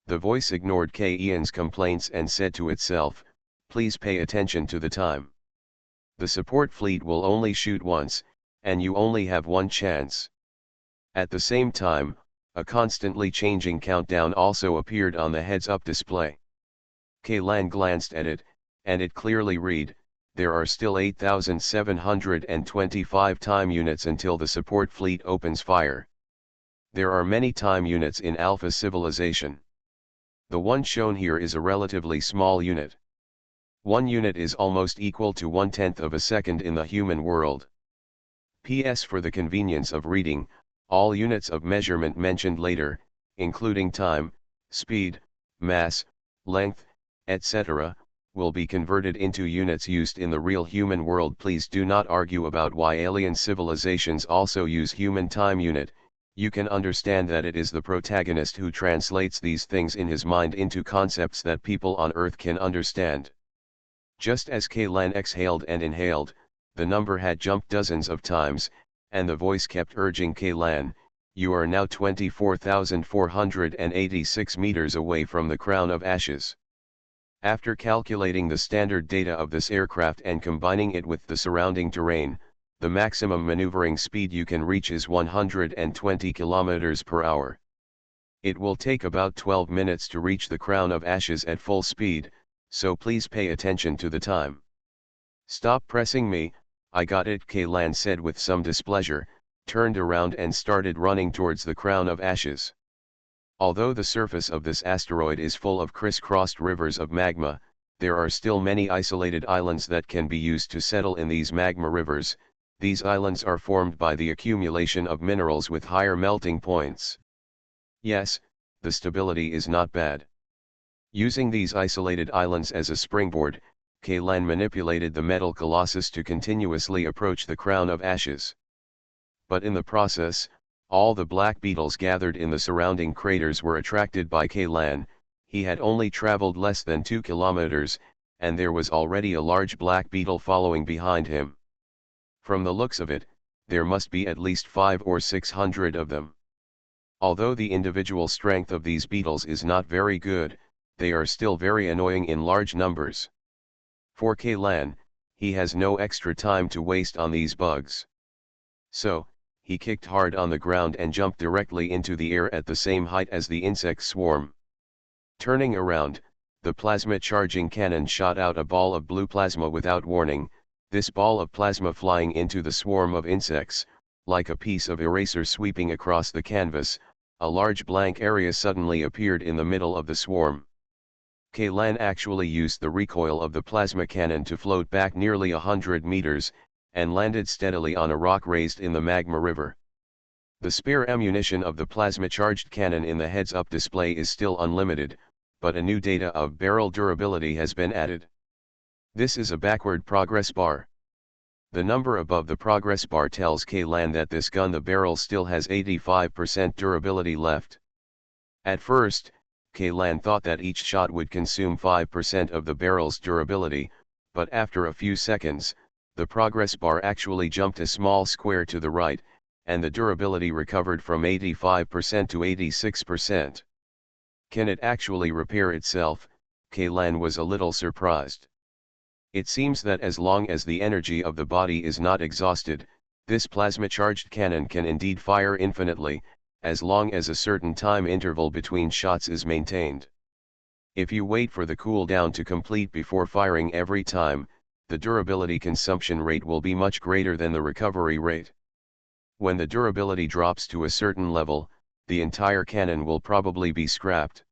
The voice ignored K. Ian's complaints and said to itself, "Please pay attention to the time. The support fleet will only shoot once, and you only have one chance." At the same time, a constantly changing countdown also appeared on the heads-up display. Kaylan glanced at it, and it clearly read, "There are still 8,725 time units until the support fleet opens fire." There are many time units in Alpha Civilization. The one shown here is a relatively small unit. 1 unit is almost equal to 1/10 of a second in the human world. PS For the convenience of reading, all units of measurement mentioned later, including time, speed, mass, length, etc., will be converted into units used in the real human world. Please do not argue about why alien civilizations also use human time unit. You can understand that it is the protagonist who translates these things in his mind into concepts that people on Earth can understand. Just as Kaylan exhaled and inhaled, the number had jumped dozens of times, and the voice kept urging Kaylan, "You are now 24,486 meters away from the crown of ashes." After calculating the standard data of this aircraft and combining it with the surrounding terrain, the maximum maneuvering speed you can reach is 120 km per hour. It will take about 12 minutes to reach the crown of ashes at full speed, so please pay attention to the time. "Stop pressing me, I got it," Kaylan said with some displeasure, turned around and started running towards the crown of ashes. Although the surface of this asteroid is full of crisscrossed rivers of magma, there are still many isolated islands that can be used to settle in these magma rivers. These islands are formed by the accumulation of minerals with higher melting points. Yes, the stability is not bad. Using these isolated islands as a springboard, Kaylan manipulated the metal colossus to continuously approach the crown of ashes. But in the process, all the black beetles gathered in the surrounding craters were attracted by Kaylan. He had only traveled less than 2 kilometers, and there was already a large black beetle following behind him. From the looks of it, there must be at least 500 or 600 of them. Although the individual strength of these beetles is not very good, they are still very annoying in large numbers. For Kaylan, he has no extra time to waste on these bugs. So, he kicked hard on the ground and jumped directly into the air at the same height as the insect swarm. Turning around, the plasma charging cannon shot out a ball of blue plasma without warning. This ball of plasma flying into the swarm of insects, like a piece of eraser sweeping across the canvas. A large blank area suddenly appeared in the middle of the swarm. Kaylan actually used the recoil of the plasma cannon to float back nearly 100 meters, and landed steadily on a rock raised in the magma river. The spare ammunition of the plasma-charged cannon in the heads-up display is still unlimited, but a new data of barrel durability has been added. This is a backward progress bar. The number above the progress bar tells Kaylan that this gun the barrel still has 85% durability left. At first, Kaylan thought that each shot would consume 5% of the barrel's durability, but after a few seconds, the progress bar actually jumped a small square to the right, and the durability recovered from 85% to 86%. Can it actually repair itself? Kaylan was a little surprised. It seems that as long as the energy of the body is not exhausted, this plasma-charged cannon can indeed fire infinitely, as long as a certain time interval between shots is maintained. If you wait for the cooldown to complete before firing every time, the durability consumption rate will be much greater than the recovery rate. When the durability drops to a certain level, the entire cannon will probably be scrapped.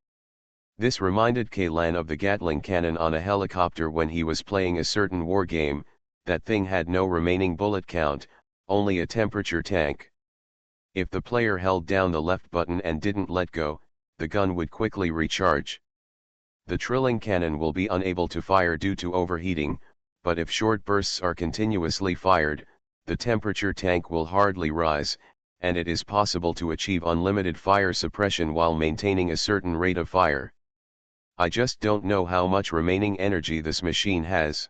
This reminded Kaylan of the Gatling cannon on a helicopter when he was playing a certain war game. That thing had no remaining bullet count, only a temperature tank. If the player held down the left button and didn't let go, the gun would quickly recharge. The trilling cannon will be unable to fire due to overheating, but if short bursts are continuously fired, the temperature tank will hardly rise, and it is possible to achieve unlimited fire suppression while maintaining a certain rate of fire. I just don't know how much remaining energy this machine has.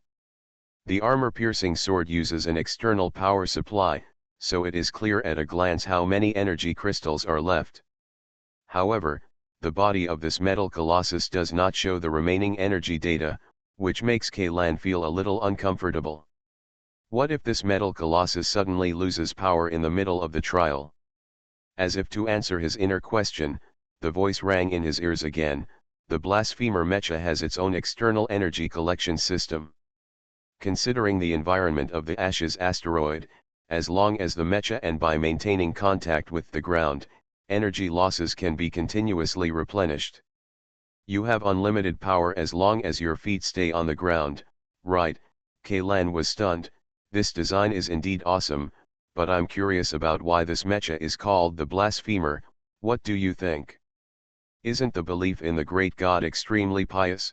The armor-piercing sword uses an external power supply, so it is clear at a glance how many energy crystals are left. However, the body of this metal colossus does not show the remaining energy data, which makes Kaylan feel a little uncomfortable. What if this metal colossus suddenly loses power in the middle of the trial? As if to answer his inner question, the voice rang in his ears again. The blasphemer mecha has its own external energy collection system. Considering the environment of the Ashes asteroid, as long as the mecha and by maintaining contact with the ground, energy losses can be continuously replenished. You have unlimited power as long as your feet stay on the ground, right? Kaylan was stunned. This design is indeed awesome, but I'm curious about why this mecha is called the blasphemer. What do you think? Isn't the belief in the great god extremely pious?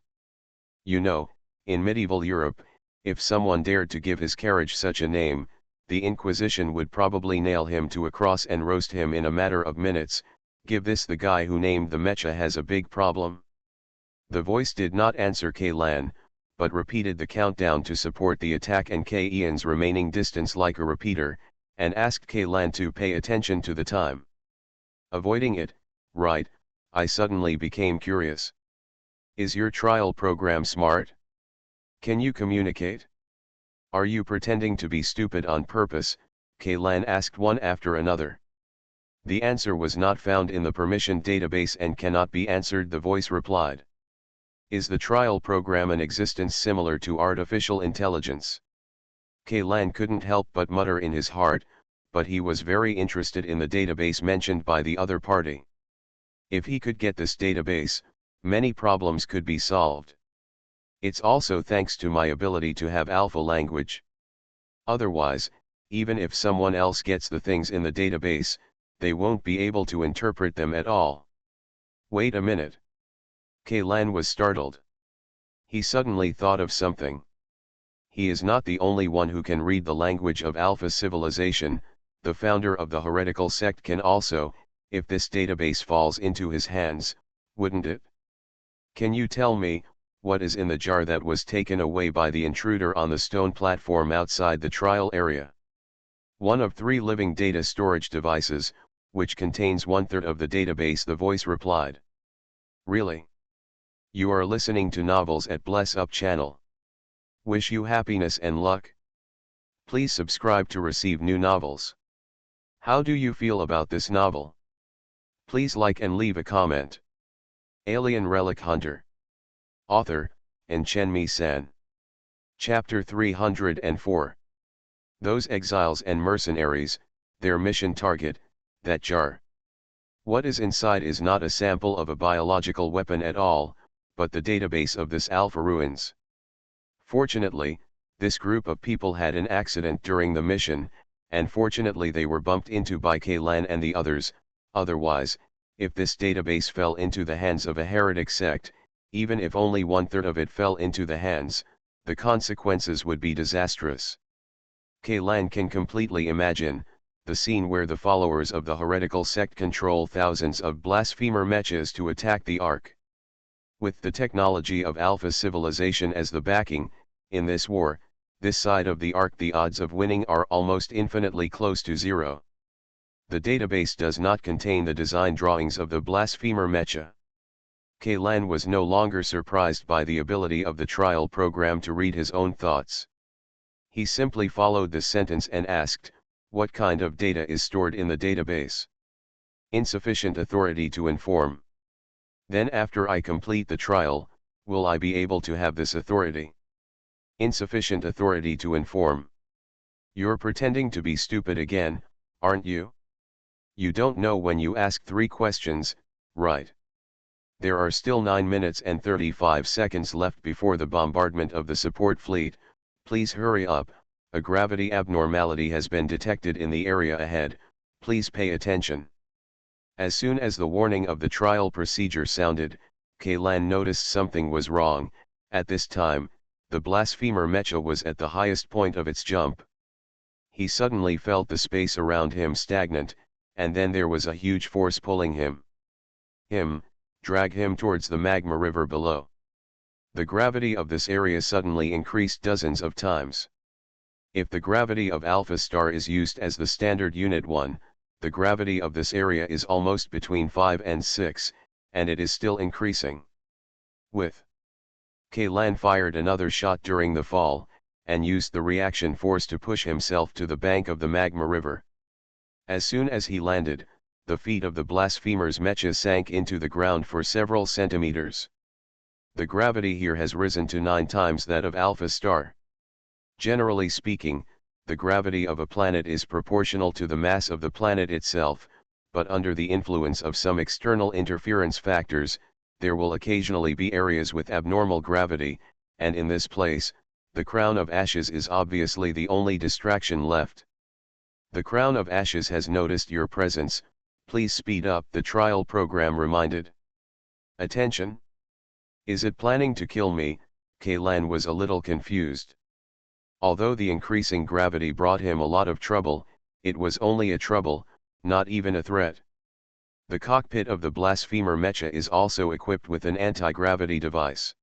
You know, in medieval Europe, if someone dared to give his carriage such a name, the Inquisition would probably nail him to a cross and roast him in a matter of minutes. Give this the guy who named the mecha has a big problem. The voice did not answer Kaylan, but repeated the countdown to support the attack and Ian's remaining distance like a repeater, and asked Kaylan to pay attention to the time. Avoiding it, right? I suddenly became curious. Is your trial program smart? Can you communicate? Are you pretending to be stupid on purpose? Kaylan asked one after another. The answer was not found in the permission database and cannot be answered, the voice replied. Is the trial program an existence similar to artificial intelligence? Kaylan couldn't help but mutter in his heart, but he was very interested in the database mentioned by the other party. If he could get this database, many problems could be solved. It's also thanks to my ability to have alpha language. Otherwise, even if someone else gets the things in the database, they won't be able to interpret them at all. Wait a minute. Kaylan was startled. He suddenly thought of something. He is not the only one who can read the language of Alpha civilization. The founder of the heretical sect can also. If this database falls into his hands, wouldn't it? Can you tell me, what is in the jar that was taken away by the intruder on the stone platform outside the trial area? One of 3 living data storage devices, which contains 1/3 of the database, the voice replied. Really? You are listening to novels at Bless Up channel. Wish you happiness and luck. Please subscribe to receive new novels. How do you feel about this novel? Please like and leave a comment. Alien Relic Hunter. Author, Enchenmi-san. Chapter 304. Those exiles and mercenaries, their mission target, that jar. What is inside is not a sample of a biological weapon at all, but the database of this Alpha ruins. Fortunately, this group of people had an accident during the mission, and fortunately they were bumped into by Kaylan and the others. Otherwise, if this database fell into the hands of a heretic sect, even if only 1/3 of it fell into the hands, the consequences would be disastrous. Kaylan can completely imagine the scene where the followers of the heretical sect control thousands of blasphemer mechas to attack the Ark. With the technology of Alpha civilization as the backing, in this war, this side of the Ark, the odds of winning are almost infinitely close to 0. The database does not contain the design drawings of the blasphemer mecha. Kaylan was no longer surprised by the ability of the trial program to read his own thoughts. He simply followed the sentence and asked, "What kind of data is stored in the database?" "Insufficient authority to inform." "Then after I complete the trial, will I be able to have this authority?" "Insufficient authority to inform." "You're pretending to be stupid again, aren't you? You don't know when you ask 3 questions, right? There are still 9 minutes and 35 seconds left before the bombardment of the support fleet. Please hurry up, a gravity abnormality has been detected in the area ahead, please pay attention." As soon as the warning of the trial procedure sounded, Kaylan noticed something was wrong. At this time, the blasphemer mecha was at the highest point of its jump. He suddenly felt the space around him stagnant, and then there was a huge force pulling him. Drag him towards the magma river below. The gravity of this area suddenly increased dozens of times. If the gravity of Alpha Star is used as the standard unit 1, the gravity of this area is almost between 5 and 6, and it is still increasing. Kaylan fired another shot during the fall, and used the reaction force to push himself to the bank of the magma river. As soon as he landed, the feet of the blasphemer's mecha sank into the ground for several centimeters. The gravity here has risen to 9 times that of Alpha Star. Generally speaking, the gravity of a planet is proportional to the mass of the planet itself, but under the influence of some external interference factors, there will occasionally be areas with abnormal gravity, and in this place, the crown of ashes is obviously the only distraction left. "The crown of ashes has noticed your presence, please speed up," the trial program reminded. "Attention! Is it planning to kill me?" Kaylan was a little confused. Although the increasing gravity brought him a lot of trouble, it was only a trouble, not even a threat. The cockpit of the blasphemer mecha is also equipped with an anti-gravity device.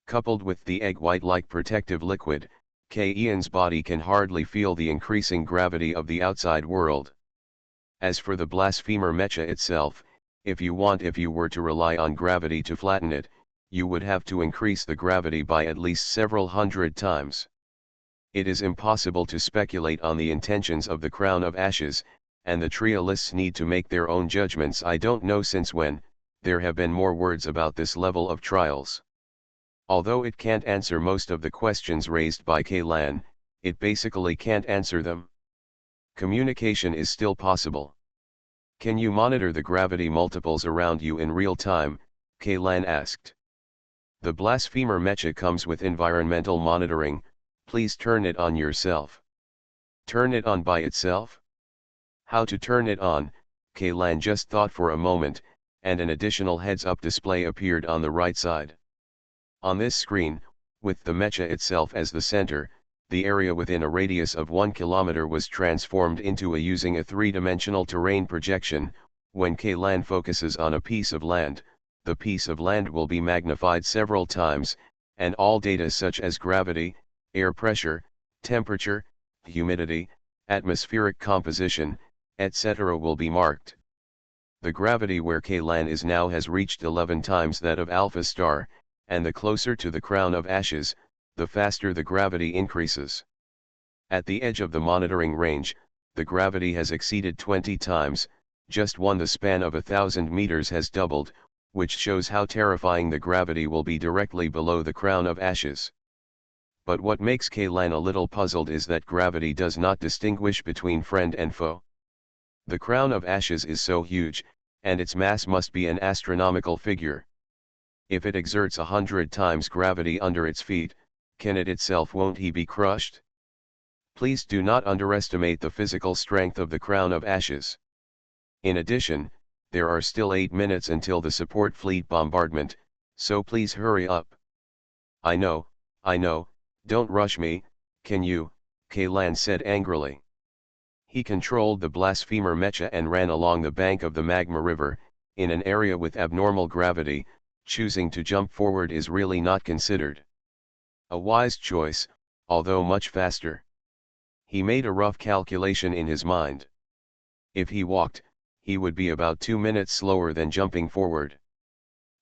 Coupled with the egg white-like protective liquid, K-Ian's body can hardly feel the increasing gravity of the outside world. As for the blasphemer mecha itself, if you were to rely on gravity to flatten it, you would have to increase the gravity by at least several hundred times. It is impossible to speculate on the intentions of the crown of ashes, and the trialists need to make their own judgments. I don't know since when, there have been more words about this level of trials. Although it can't answer most of the questions raised by Kaylan, it basically can't answer them. Communication is still possible. "Can you monitor the gravity multiples around you in real time?" Kaylan asked. "The blasphemer mecha comes with environmental monitoring, please turn it on yourself." "Turn it on by itself?" How to turn it on? Kaylan just thought for a moment, and an additional heads-up display appeared on the right side. On this screen, with the mecha itself as the center, the area within a radius of 1 kilometer was transformed into using a 3-dimensional terrain projection. When Kaylan focuses on a piece of land, the piece of land will be magnified several times, and all data such as gravity, air pressure, temperature, humidity, atmospheric composition, etc. will be marked. The gravity where Kaylan is now has reached 11 times that of Alpha Star, and the closer to the crown of ashes, the faster the gravity increases. At the edge of the monitoring range, the gravity has exceeded 20 times, just the span of 1,000 meters has doubled, which shows how terrifying the gravity will be directly below the crown of ashes. But what makes Kaylan a little puzzled is that gravity does not distinguish between friend and foe. The crown of ashes is so huge, and its mass must be an astronomical figure. If it exerts 100 times gravity under its feet, can it itself won't he be crushed? Please do not underestimate the physical strength of the crown of ashes. In addition, there are still 8 minutes until the support fleet bombardment, so please hurry up. I know, don't rush me, can you? Kaylan said angrily. He controlled the blasphemer mecha and ran along the bank of the magma river, in an area with abnormal gravity. Choosing to jump forward is really not considered a wise choice, although much faster. He made a rough calculation in his mind. If he walked, he would be about 2 minutes slower than jumping forward.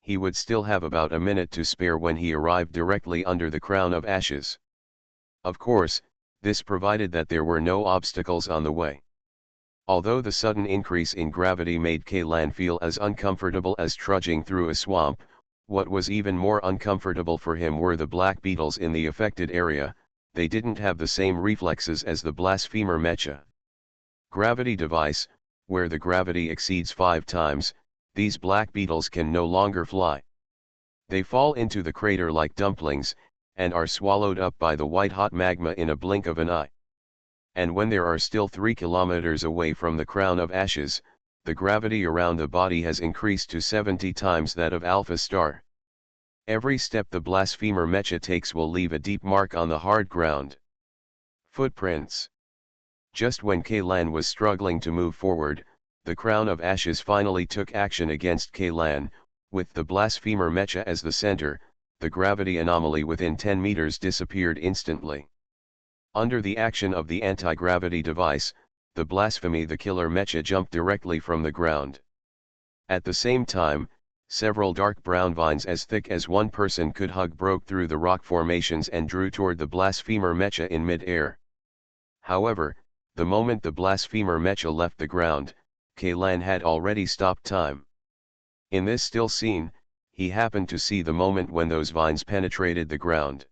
he would still have about a minute to spare when he arrived directly under the crown of ashes. Of course, this provided that there were no obstacles on the way. Although the sudden increase in gravity made Kaylan feel as uncomfortable as trudging through a swamp, what was even more uncomfortable for him were the black beetles in the affected area. They didn't have the same reflexes as the blasphemer mecha. Gravity device, where the gravity exceeds 5 times, these black beetles can no longer fly. They fall into the crater like dumplings, and are swallowed up by the white-hot magma in a blink of an eye. And when they are still 3 kilometers away from the crown of ashes, the gravity around the body has increased to 70 times that of Alpha Star. Every step the blasphemer mecha takes will leave a deep mark on the hard ground. Footprints. Just when Kaylan was struggling to move forward, the crown of ashes finally took action against Kaylan. With the blasphemer mecha as the center, the gravity anomaly within 10 meters disappeared instantly. Under the action of the anti-gravity device, the blasphemy the killer mecha jumped directly from the ground. At the same time, several dark brown vines as thick as one person could hug broke through the rock formations and drew toward the blasphemer mecha in mid-air. However, the moment the blasphemer mecha left the ground, Kaylan had already stopped time. In this still scene, he happened to see the moment when those vines penetrated the ground.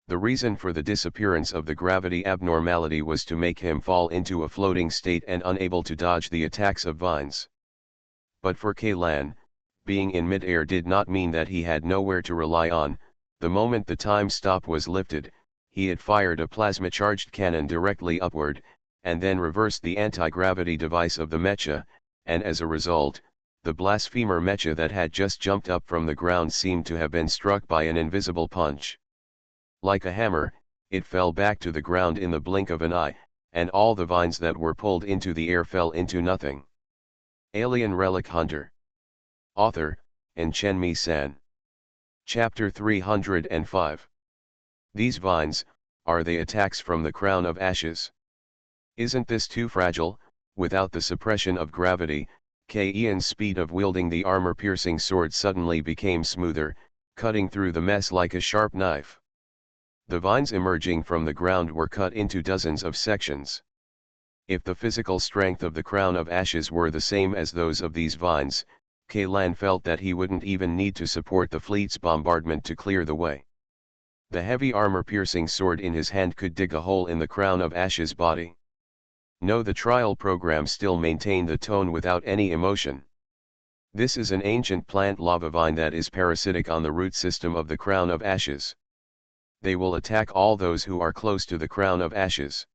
The reason for the disappearance of the gravity abnormality was to make him fall into a floating state and unable to dodge the attacks of vines. But for Kaylan, being in mid-air did not mean that he had nowhere to rely on. The moment the time stop was lifted, he had fired a plasma-charged cannon directly upward, and then reversed the anti-gravity device of the mecha, and as a result, the blasphemer mecha that had just jumped up from the ground seemed to have been struck by an invisible punch. Like a hammer, it fell back to the ground in the blink of an eye, and all the vines that were pulled into the air fell into nothing. Alien Relic Hunter. Author, Chen San. Chapter 305. These vines, are they attacks from the crown of ashes? Isn't this too fragile? Without the suppression of gravity, Ian's speed of wielding the armor-piercing sword suddenly became smoother, cutting through the mess like a sharp knife. The vines emerging from the ground were cut into dozens of sections. If the physical strength of the crown of ashes were the same as those of these vines, Kaylan felt that he wouldn't even need to support the fleet's bombardment to clear the way. The heavy armor-piercing sword in his hand could dig a hole in the crown of ashes' body. No, the trial program still maintained the tone without any emotion. This is an ancient plant lava vine that is parasitic on the root system of the crown of ashes. They will attack all those who are close to the crown of ashes.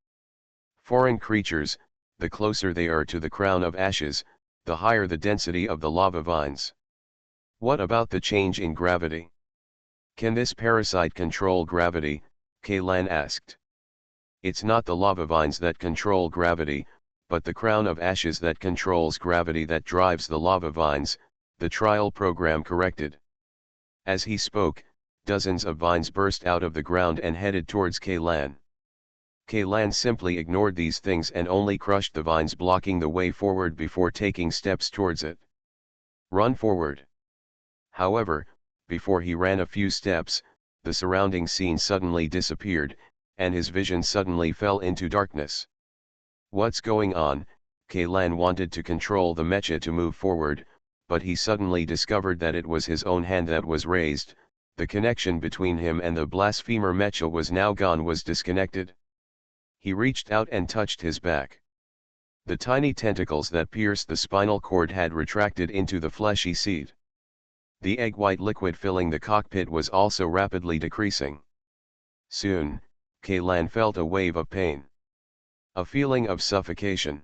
Foreign creatures, the closer they are to the crown of ashes, the higher the density of the lava vines. What about the change in gravity? Can this parasite control gravity? Kaylan asked. It's not the lava vines that control gravity, but the crown of ashes that controls gravity that drives the lava vines, the trial program corrected. As he spoke, dozens of vines burst out of the ground and headed towards Kaylan. Kaylan simply ignored these things and only crushed the vines blocking the way forward before taking steps towards it. Run forward. However, before he ran a few steps, the surrounding scene suddenly disappeared, and his vision suddenly fell into darkness. What's going on? Kaylan wanted to control the mecha to move forward, but he suddenly discovered that it was his own hand that was raised. The connection between him and the blasphemer mecha was now gone, was disconnected. He reached out and touched his back. The tiny tentacles that pierced the spinal cord had retracted into the fleshy seed. The egg-white liquid filling the cockpit was also rapidly decreasing. Soon, Kaylan felt a wave of pain. A feeling of suffocation.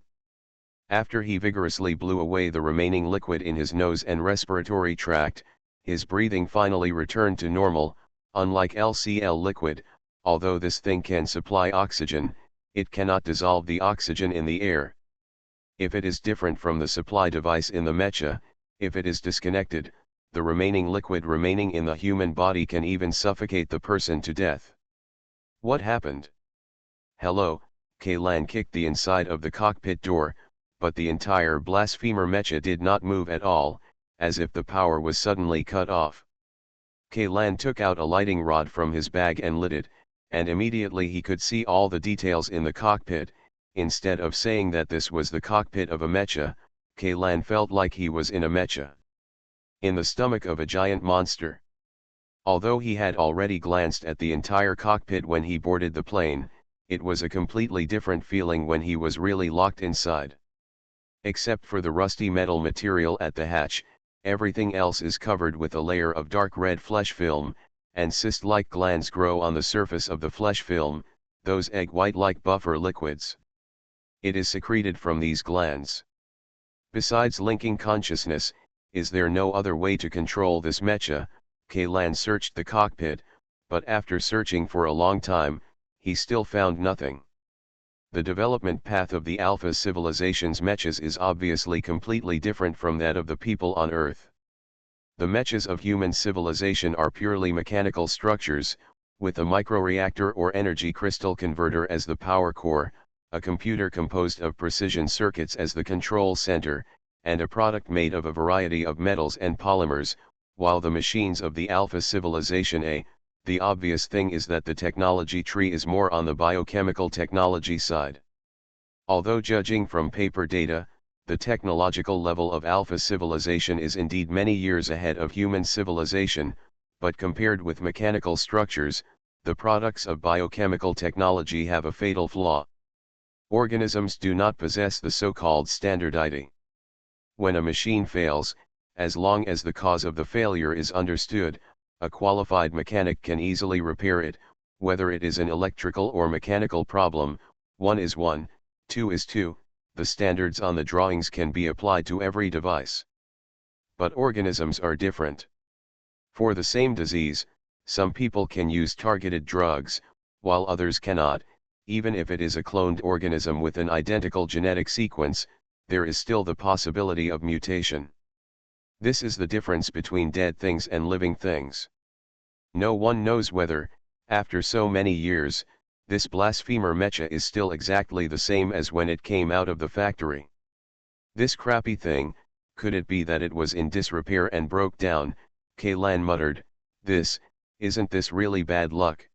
After he vigorously blew away the remaining liquid in his nose and respiratory tract, his breathing finally returned to normal. Unlike LCL liquid, although this thing can supply oxygen, it cannot dissolve the oxygen in the air. If it is different from the supply device in the mecha, if it is disconnected, the remaining liquid remaining in the human body can even suffocate the person to death. What happened? Hello, Kaylan kicked the inside of the cockpit door, but the entire blasphemer mecha did not move at all. as if the power was suddenly cut off. Kaylan took out a lighting rod from his bag and lit it, and immediately he could see all the details in the cockpit. Instead of saying that this was the cockpit of a mecha, Kaylan felt like he was in a mecha, in the stomach of a giant monster. Although he had already glanced at the entire cockpit when he boarded the plane, it was a completely different feeling when he was really locked inside. Except for the rusty metal material at the hatch, everything else is covered with a layer of dark red flesh film, and cyst-like glands grow on the surface of the flesh film, those egg white-like buffer liquids. It is secreted from these glands. Besides linking consciousness, is there no other way to control this mecha? Kaylan searched the cockpit, but after searching for a long time, he still found nothing. The development path of the Alpha civilization's mechas is obviously completely different from that of the people on Earth. The mechas of human civilization are purely mechanical structures, with a microreactor or energy crystal converter as the power core, a computer composed of precision circuits as the control center, and a product made of a variety of metals and polymers, while the machines of the Alpha civilization the obvious thing is that the technology tree is more on the biochemical technology side. Although judging from paper data, the technological level of Alpha civilization is indeed many years ahead of human civilization, but compared with mechanical structures, the products of biochemical technology have a fatal flaw. Organisms do not possess the so-called standardity. When a machine fails, as long as the cause of the failure is understood, a qualified mechanic can easily repair it. Whether it is an electrical or mechanical problem, 1 is 1, 2 is 2, the standards on the drawings can be applied to every device. But organisms are different. For the same disease, some people can use targeted drugs, while others cannot. Even if it is a cloned organism with an identical genetic sequence, there is still the possibility of mutation. This is the difference between dead things and living things. No one knows whether, after so many years, this blasphemer mecha is still exactly the same as when it came out of the factory. This crappy thing, could it be that it was in disrepair and broke down? Kaylan muttered, isn't this really bad luck?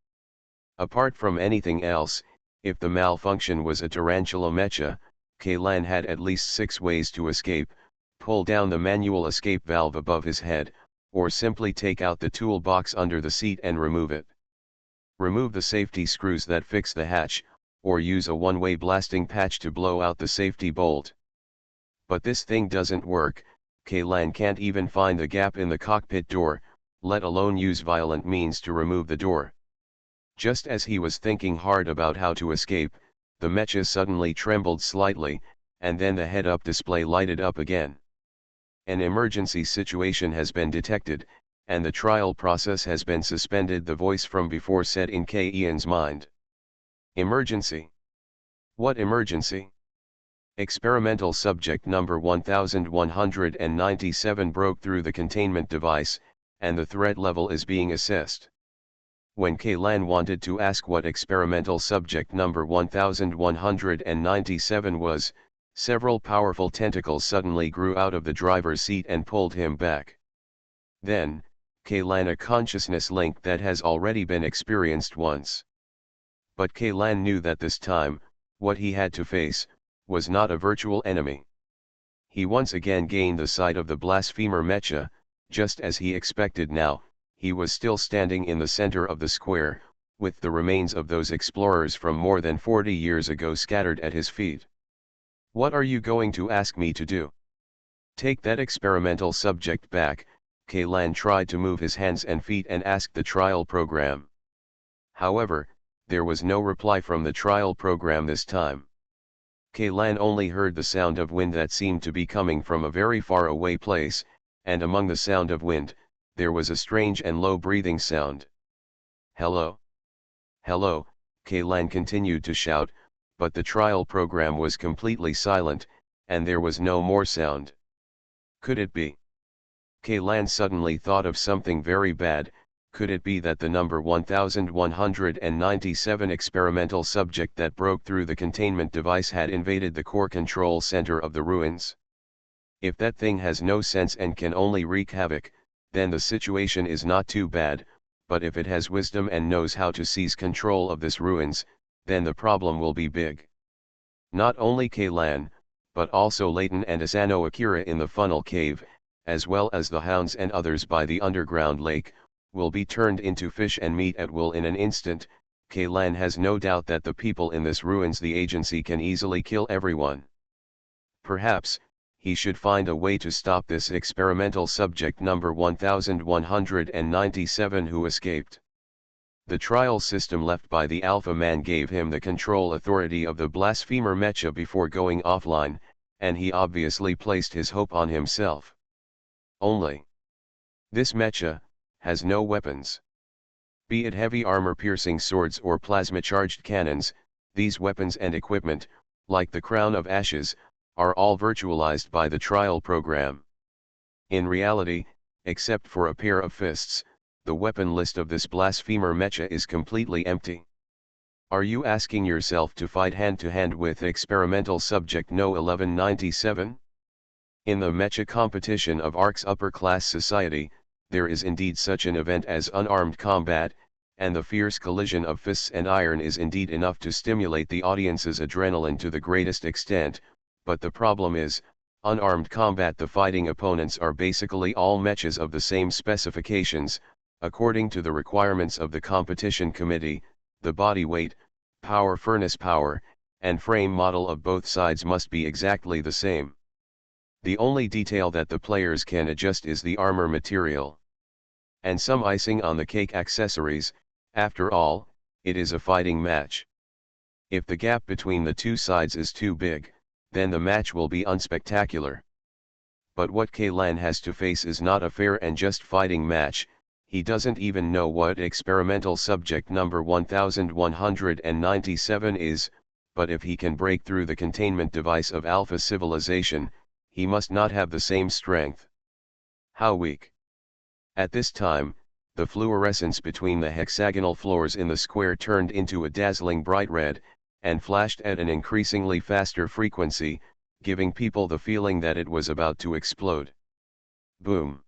Apart from anything else, if the malfunction was a tarantula mecha, Kaylan had at least 6 ways to escape: pull down the manual escape valve above his head, or simply take out the toolbox under the seat and remove it. Remove the safety screws that fix the hatch, or use a one-way blasting patch to blow out the safety bolt. But this thing doesn't work. Kaylan can't even find the gap in the cockpit door, let alone use violent means to remove the door. Just as he was thinking hard about how to escape, the mecha suddenly trembled slightly, and then the head-up display lighted up again. An emergency situation has been detected, and the trial process has been suspended, the voice from before said in Ian's mind. Emergency? What emergency? Experimental subject number 1197 broke through the containment device, and the threat level is being assessed. When Kaylan wanted to ask what experimental subject number 1197 was, several powerful tentacles suddenly grew out of the driver's seat and pulled him back. Then, Kaylan, a consciousness link that has already been experienced once. But Kaylan knew that this time, what he had to face, was not a virtual enemy. He once again gained the sight of the blasphemer mecha. Just as he expected now, he was still standing in the center of the square, with the remains of those explorers from more than 40 years ago scattered at his feet. What are you going to ask me to do? Take that experimental subject back. Kaylan tried to move his hands and feet and ask the trial program. However, there was no reply from the trial program this time. Kaylan only heard the sound of wind that seemed to be coming from a very far away place, and among the sound of wind, there was a strange and low breathing sound. Hello? Hello, Kaylan continued to shout, but the trial program was completely silent, and there was no more sound. Could it be? Kaylan suddenly thought of something very bad. Could it be that the number 1197 experimental subject that broke through the containment device had invaded the core control center of the ruins? If that thing has no sense and can only wreak havoc, then the situation is not too bad, but if it has wisdom and knows how to seize control of this ruins, then the problem will be big. Not only Kaylan, but also Layton and Asano Akira in the funnel cave, as well as the hounds and others by the underground lake, will be turned into fish and meat at will in an instant. Kaylan has no doubt that the people in this ruins the agency can easily kill everyone. Perhaps, he should find a way to stop this experimental subject number 1197 who escaped. The trial system left by the Alpha Man gave him the control authority of the blasphemer mecha before going offline, and he obviously placed his hope on himself. Only this mecha has no weapons. Be it heavy armor-piercing swords or plasma-charged cannons, these weapons and equipment, like the Crown of Ashes, are all virtualized by the trial program. In reality, except for a pair of fists, the weapon list of this blasphemer mecha is completely empty. Are you asking yourself to fight hand-to-hand with experimental subject No 1197? In the mecha competition of ARC's upper-class society, there is indeed such an event as unarmed combat, and the fierce collision of fists and iron is indeed enough to stimulate the audience's adrenaline to the greatest extent, but the problem is, unarmed combat the fighting opponents are basically all mechas of the same specifications. According to the requirements of the competition committee, the body weight, power furnace power, and frame model of both sides must be exactly the same. The only detail that the players can adjust is the armor material. And some icing on the cake accessories. After all, it is a fighting match. If the gap between the two sides is too big, then the match will be unspectacular. But what Kaylan has to face is not a fair and just fighting match. He doesn't even know what experimental subject number 1197 is, but if he can break through the containment device of Alpha civilization, he must not have the same strength. How weak. At this time, the fluorescence between the hexagonal floors in the square turned into a dazzling bright red, and flashed at an increasingly faster frequency, giving people the feeling that it was about to explode. Boom.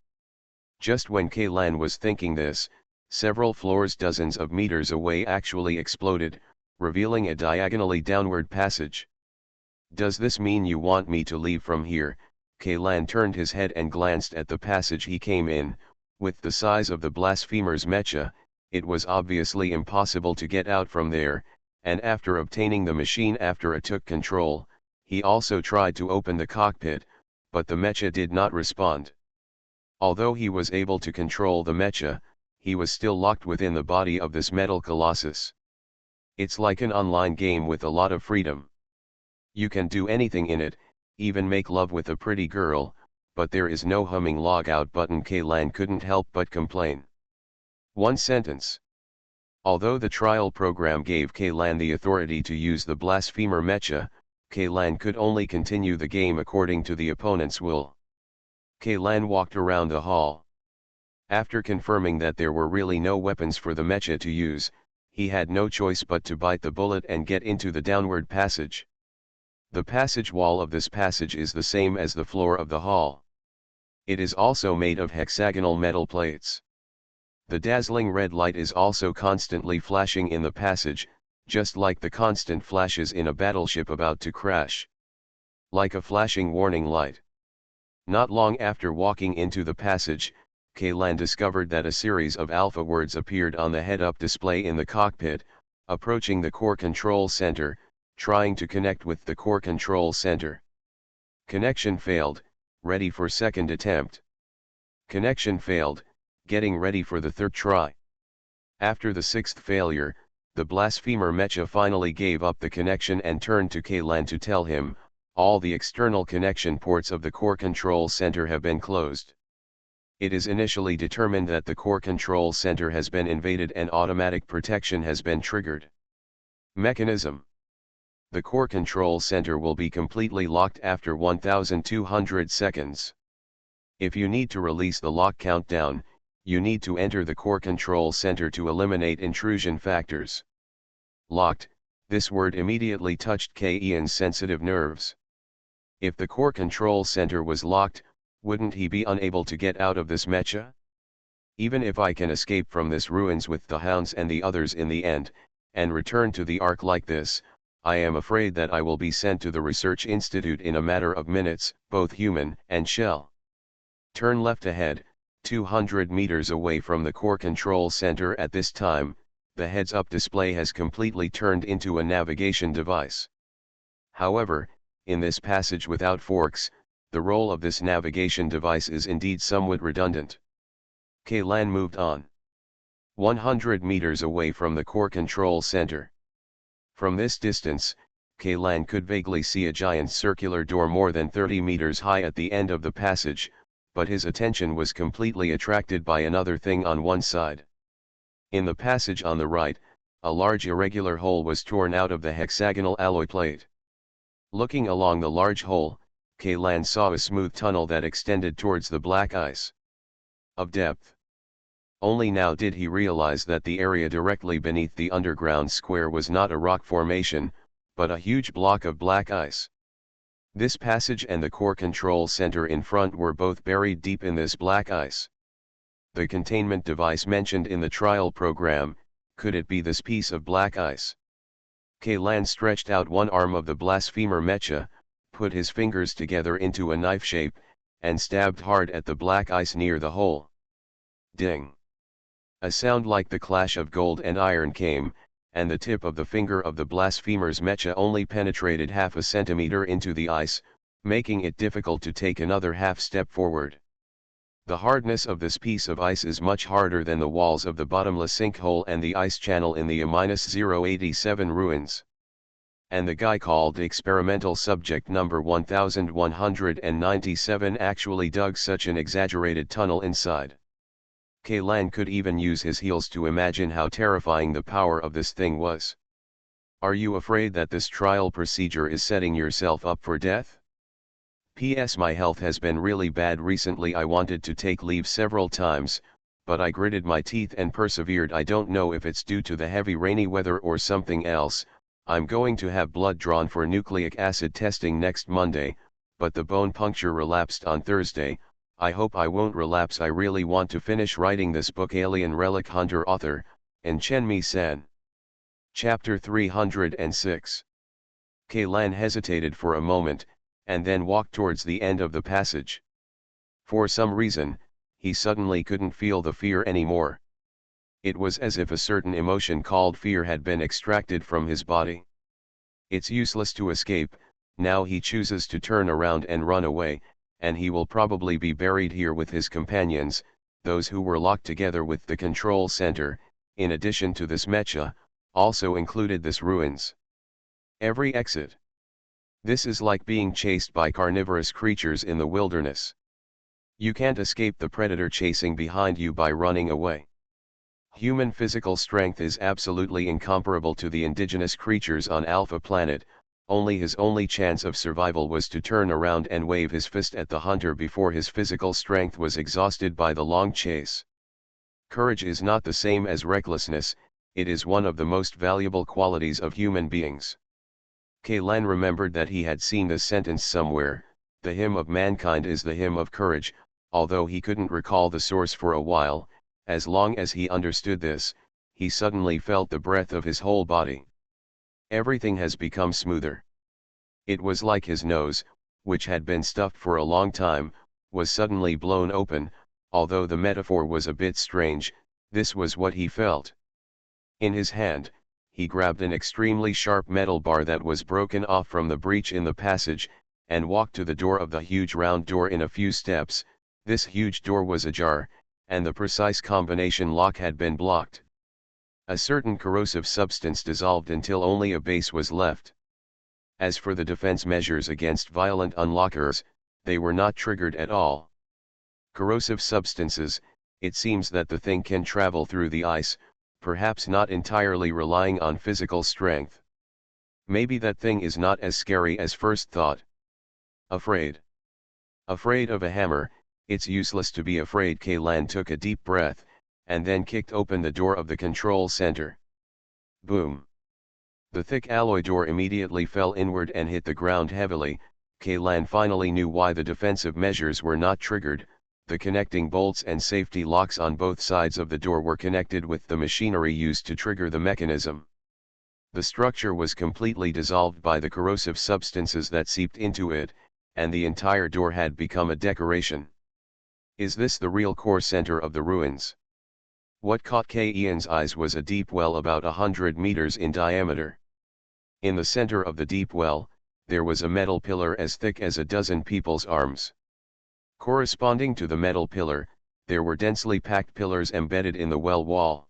Just when Kaylan was thinking this, several floors dozens of meters away actually exploded, revealing a diagonally downward passage. Does this mean you want me to leave from here? Kaylan turned his head and glanced at the passage he came in. With the size of the blasphemer's mecha, it was obviously impossible to get out from there, and after obtaining the machine after it took control, he also tried to open the cockpit, but the mecha did not respond. Although he was able to control the mecha, he was still locked within the body of this metal colossus. It's like an online game with a lot of freedom. You can do anything in it, even make love with a pretty girl, but there is no humming logout button. Kaylan couldn't help but complain. One sentence. Although the trial program gave Kaylan the authority to use the blasphemer mecha, Kaylan could only continue the game according to the opponent's will. Kaylan walked around the hall. After confirming that there were really no weapons for the mecha to use, he had no choice but to bite the bullet and get into the downward passage. The passage wall of this passage is the same as the floor of the hall. It is also made of hexagonal metal plates. The dazzling red light is also constantly flashing in the passage, just like the constant flashes in a battleship about to crash. Like a flashing warning light. Not long after walking into the passage, Kaylan discovered that a series of alpha words appeared on the head-up display in the cockpit, approaching the core control center, trying to connect with the core control center. Connection failed, ready for second attempt. Connection failed, getting ready for the third try. After the sixth failure, the blasphemer mecha finally gave up the connection and turned to Kaylan to tell him, all the external connection ports of the core control center have been closed. It is initially determined that the core control center has been invaded and automatic protection has been triggered. Mechanism. The core control center will be completely locked after 1200 seconds. If you need to release the lock countdown, you need to enter the core control center to eliminate intrusion factors. Locked, this word immediately touched K. Ian's sensitive nerves. If the core control center was locked, wouldn't he be unable to get out of this mecha? Even if I can escape from this ruins with the hounds and the others in the end, and return to the Ark like this, I am afraid that I will be sent to the research institute in a matter of minutes, both human and shell. Turn left ahead, 200 meters away from the core control center. At this time, the heads-up display has completely turned into a navigation device. However, in this passage without forks, the role of this navigation device is indeed somewhat redundant. Kaylan moved on. 100 meters away from the core control center. From this distance, Kaylan could vaguely see a giant circular door more than 30 meters high at the end of the passage, but his attention was completely attracted by another thing on one side. In the passage on the right, a large irregular hole was torn out of the hexagonal alloy plate. Looking along the large hole, Kaylan saw a smooth tunnel that extended towards the black ice. Of depth. Only now did he realize that the area directly beneath the underground square was not a rock formation, but a huge block of black ice. This passage and the core control center in front were both buried deep in this black ice. The containment device mentioned in the trial program, could it be this piece of black ice? Kaylan stretched out one arm of the blasphemer mecha, put his fingers together into a knife shape, and stabbed hard at the black ice near the hole. Ding! A sound like the clash of gold and iron came, and the tip of the finger of the blasphemer's mecha only penetrated half a centimeter into the ice, making it difficult to take another half step forward. The hardness of this piece of ice is much harder than the walls of the bottomless sinkhole and the ice channel in the A-087 ruins. And the guy called experimental subject number 1197 actually dug such an exaggerated tunnel inside. Kaylan could even use his heels to imagine how terrifying the power of this thing was. Are you afraid that this trial procedure is setting yourself up for death? P.S. My health has been really bad recently. I wanted to take leave several times, but I gritted my teeth and persevered. I don't know if it's due to the heavy rainy weather or something else. I'm going to have blood drawn for nucleic acid testing next Monday, but the bone puncture relapsed on Thursday. I hope I won't relapse. I really want to finish writing this book. Alien Relic Hunter. Author, Chen-Mi-san. Chapter 306. Kaylan hesitated for a moment, and then walked towards the end of the passage. For some reason, he suddenly couldn't feel the fear anymore. It was as if a certain emotion called fear had been extracted from his body. It's useless to escape, now he chooses to turn around and run away, and he will probably be buried here with his companions, those who were locked together with the control center. In addition to this mecha, also included this ruins. Every exit. This is like being chased by carnivorous creatures in the wilderness. You can't escape the predator chasing behind you by running away. Human physical strength is absolutely incomparable to the indigenous creatures on Alpha Planet. His only chance of survival was to turn around and wave his fist at the hunter before his physical strength was exhausted by the long chase. Courage is not the same as recklessness, it is one of the most valuable qualities of human beings. Kaylan remembered that he had seen this sentence somewhere, the hymn of mankind is the hymn of courage, although he couldn't recall the source for a while. As long as he understood this, he suddenly felt the breath of his whole body. Everything has become smoother. It was like his nose, which had been stuffed for a long time, was suddenly blown open. Although the metaphor was a bit strange, this was what he felt. In his hand, he grabbed an extremely sharp metal bar that was broken off from the breach in the passage, and walked to the door of the huge round door in a few steps. This huge door was ajar, and the precise combination lock had been blocked. A certain corrosive substance dissolved until only a base was left. As for the defense measures against violent unlockers, they were not triggered at all. Corrosive substances, it seems that the thing can travel through the ice, perhaps not entirely relying on physical strength. Maybe that thing is not as scary as first thought. Afraid. Afraid of a hammer, it's useless to be afraid. Kaylan took a deep breath, and then kicked open the door of the control center. Boom! The thick alloy door immediately fell inward and hit the ground heavily, Kaylan finally knew why the defensive measures were not triggered. The connecting bolts and safety locks on both sides of the door were connected with the machinery used to trigger the mechanism. The structure was completely dissolved by the corrosive substances that seeped into it, and the entire door had become a decoration. Is this the real core center of the ruins? What caught Ian's eyes was a deep well about 100 meters in diameter. In the center of the deep well, there was a metal pillar as thick as a dozen people's arms. Corresponding to the metal pillar, there were densely packed pillars embedded in the well wall.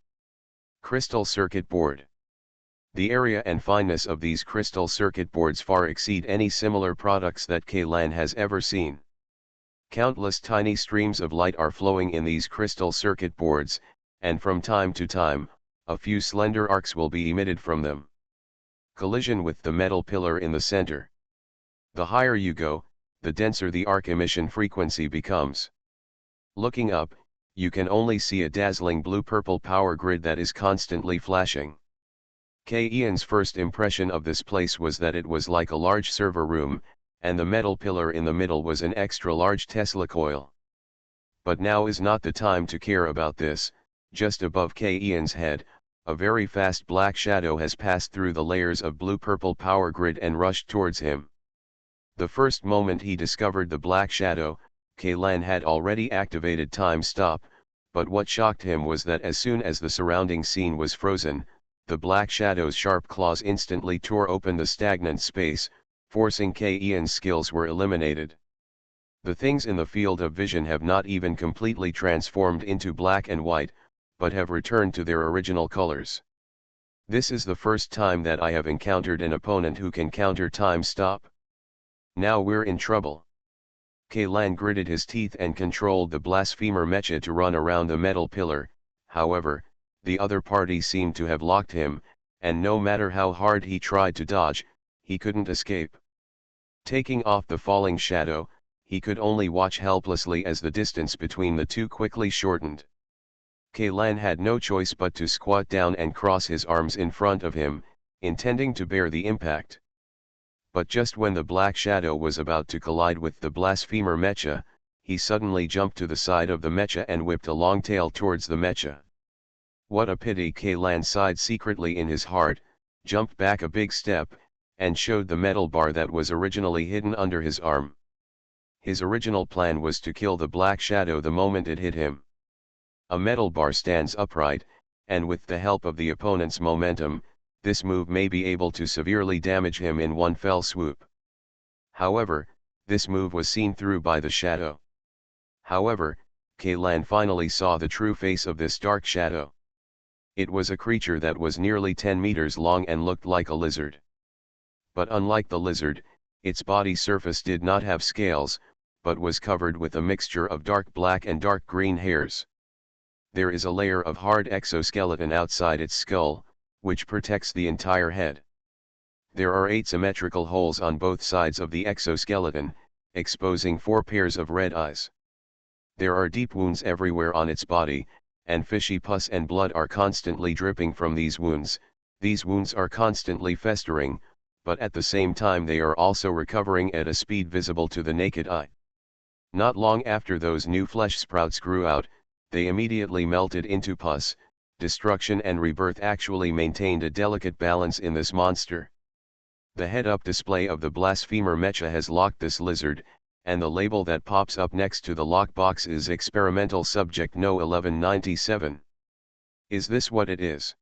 Crystal circuit board. The area and fineness of these crystal circuit boards far exceed any similar products that Kaylan has ever seen. Countless tiny streams of light are flowing in these crystal circuit boards, and from time to time, a few slender arcs will be emitted from them. Collision with the metal pillar in the center. The higher you go, the denser the arc emission frequency becomes. Looking up, you can only see a dazzling blue-purple power grid that is constantly flashing. Ian's first impression of this place was that it was like a large server room, and the metal pillar in the middle was an extra-large Tesla coil. But now is not the time to care about this. Just above Ian's head, a very fast black shadow has passed through the layers of blue-purple power grid and rushed towards him. The first moment he discovered the black shadow, Kaylan had already activated time stop, but what shocked him was that as soon as the surrounding scene was frozen, the black shadow's sharp claws instantly tore open the stagnant space, forcing Ian's skills were eliminated. The things in the field of vision have not even completely transformed into black and white, but have returned to their original colors. This is the first time that I have encountered an opponent who can counter time stop. Now we're in trouble. Kaylan gritted his teeth and controlled the blasphemer mecha to run around the metal pillar. However, the other party seemed to have locked him, and no matter how hard he tried to dodge, he couldn't escape. Taking off the falling shadow, he could only watch helplessly as the distance between the two quickly shortened. Kaylan had no choice but to squat down and cross his arms in front of him, intending to bear the impact. But just when the black shadow was about to collide with the blasphemer mecha, he suddenly jumped to the side of the mecha and whipped a long tail towards the mecha. What a pity, Kaylan sighed secretly in his heart, jumped back a big step, and showed the metal bar that was originally hidden under his arm. His original plan was to kill the black shadow the moment it hit him. A metal bar stands upright, and with the help of the opponent's momentum, this move may be able to severely damage him in one fell swoop. However, this move was seen through by the shadow. However, Kaylan finally saw the true face of this dark shadow. It was a creature that was nearly 10 meters long and looked like a lizard. But unlike the lizard, its body surface did not have scales, but was covered with a mixture of dark black and dark green hairs. There is a layer of hard exoskeleton outside its skull, which protects the entire head. There are 8 symmetrical holes on both sides of the exoskeleton, exposing 4 pairs of red eyes. There are deep wounds everywhere on its body, and fishy pus and blood are constantly dripping from these wounds. These wounds are constantly festering, but at the same time they are also recovering at a speed visible to the naked eye. Not long after those new flesh sprouts grew out, they immediately melted into pus. Destruction and rebirth actually maintained a delicate balance in this monster. The head-up display of the blasphemer mecha has locked this lizard, and the label that pops up next to the lockbox is Experimental Subject No 1197. Is this what it is?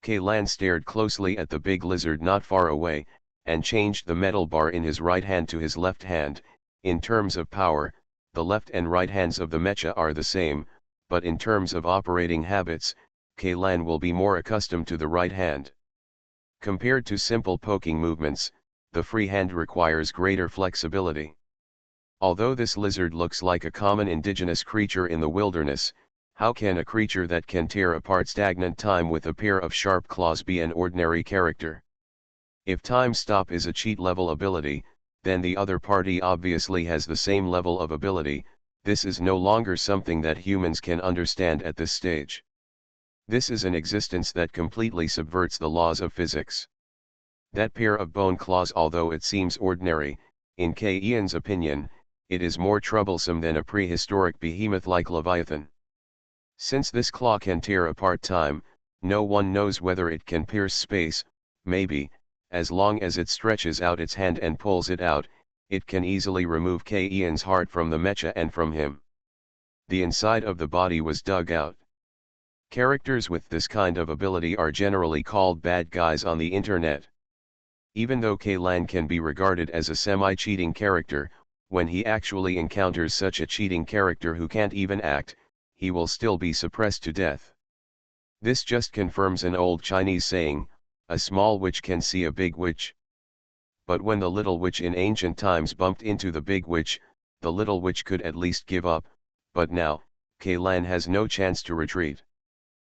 Kaylan stared closely at the big lizard not far away, and changed the metal bar in his right hand to his left hand. In terms of power, the left and right hands of the mecha are the same, but in terms of operating habits, Kaylan will be more accustomed to the right hand. Compared to simple poking movements, the free hand requires greater flexibility. Although this lizard looks like a common indigenous creature in the wilderness, how can a creature that can tear apart stagnant time with a pair of sharp claws be an ordinary character? If time stop is a cheat level ability, then the other party obviously has the same level of ability. This is no longer something that humans can understand at this stage. This is an existence that completely subverts the laws of physics. That pair of bone claws, although it seems ordinary, In K. Ian's opinion, it is more troublesome than a prehistoric behemoth like Leviathan. Since this claw can tear apart time, no one knows whether it can pierce space. Maybe, as long as it stretches out its hand and pulls it out, it can easily remove K. Ian's heart from the mecha and from him. The inside of the body was dug out. Characters with this kind of ability are generally called bad guys on the internet. Even though K-Lan can be regarded as a semi-cheating character, when he actually encounters such a cheating character who can't even act, he will still be suppressed to death. This just confirms an old Chinese saying, a small witch can see a big witch. But when the little witch in ancient times bumped into the big witch, the little witch could at least give up, but now, K-Lan has no chance to retreat.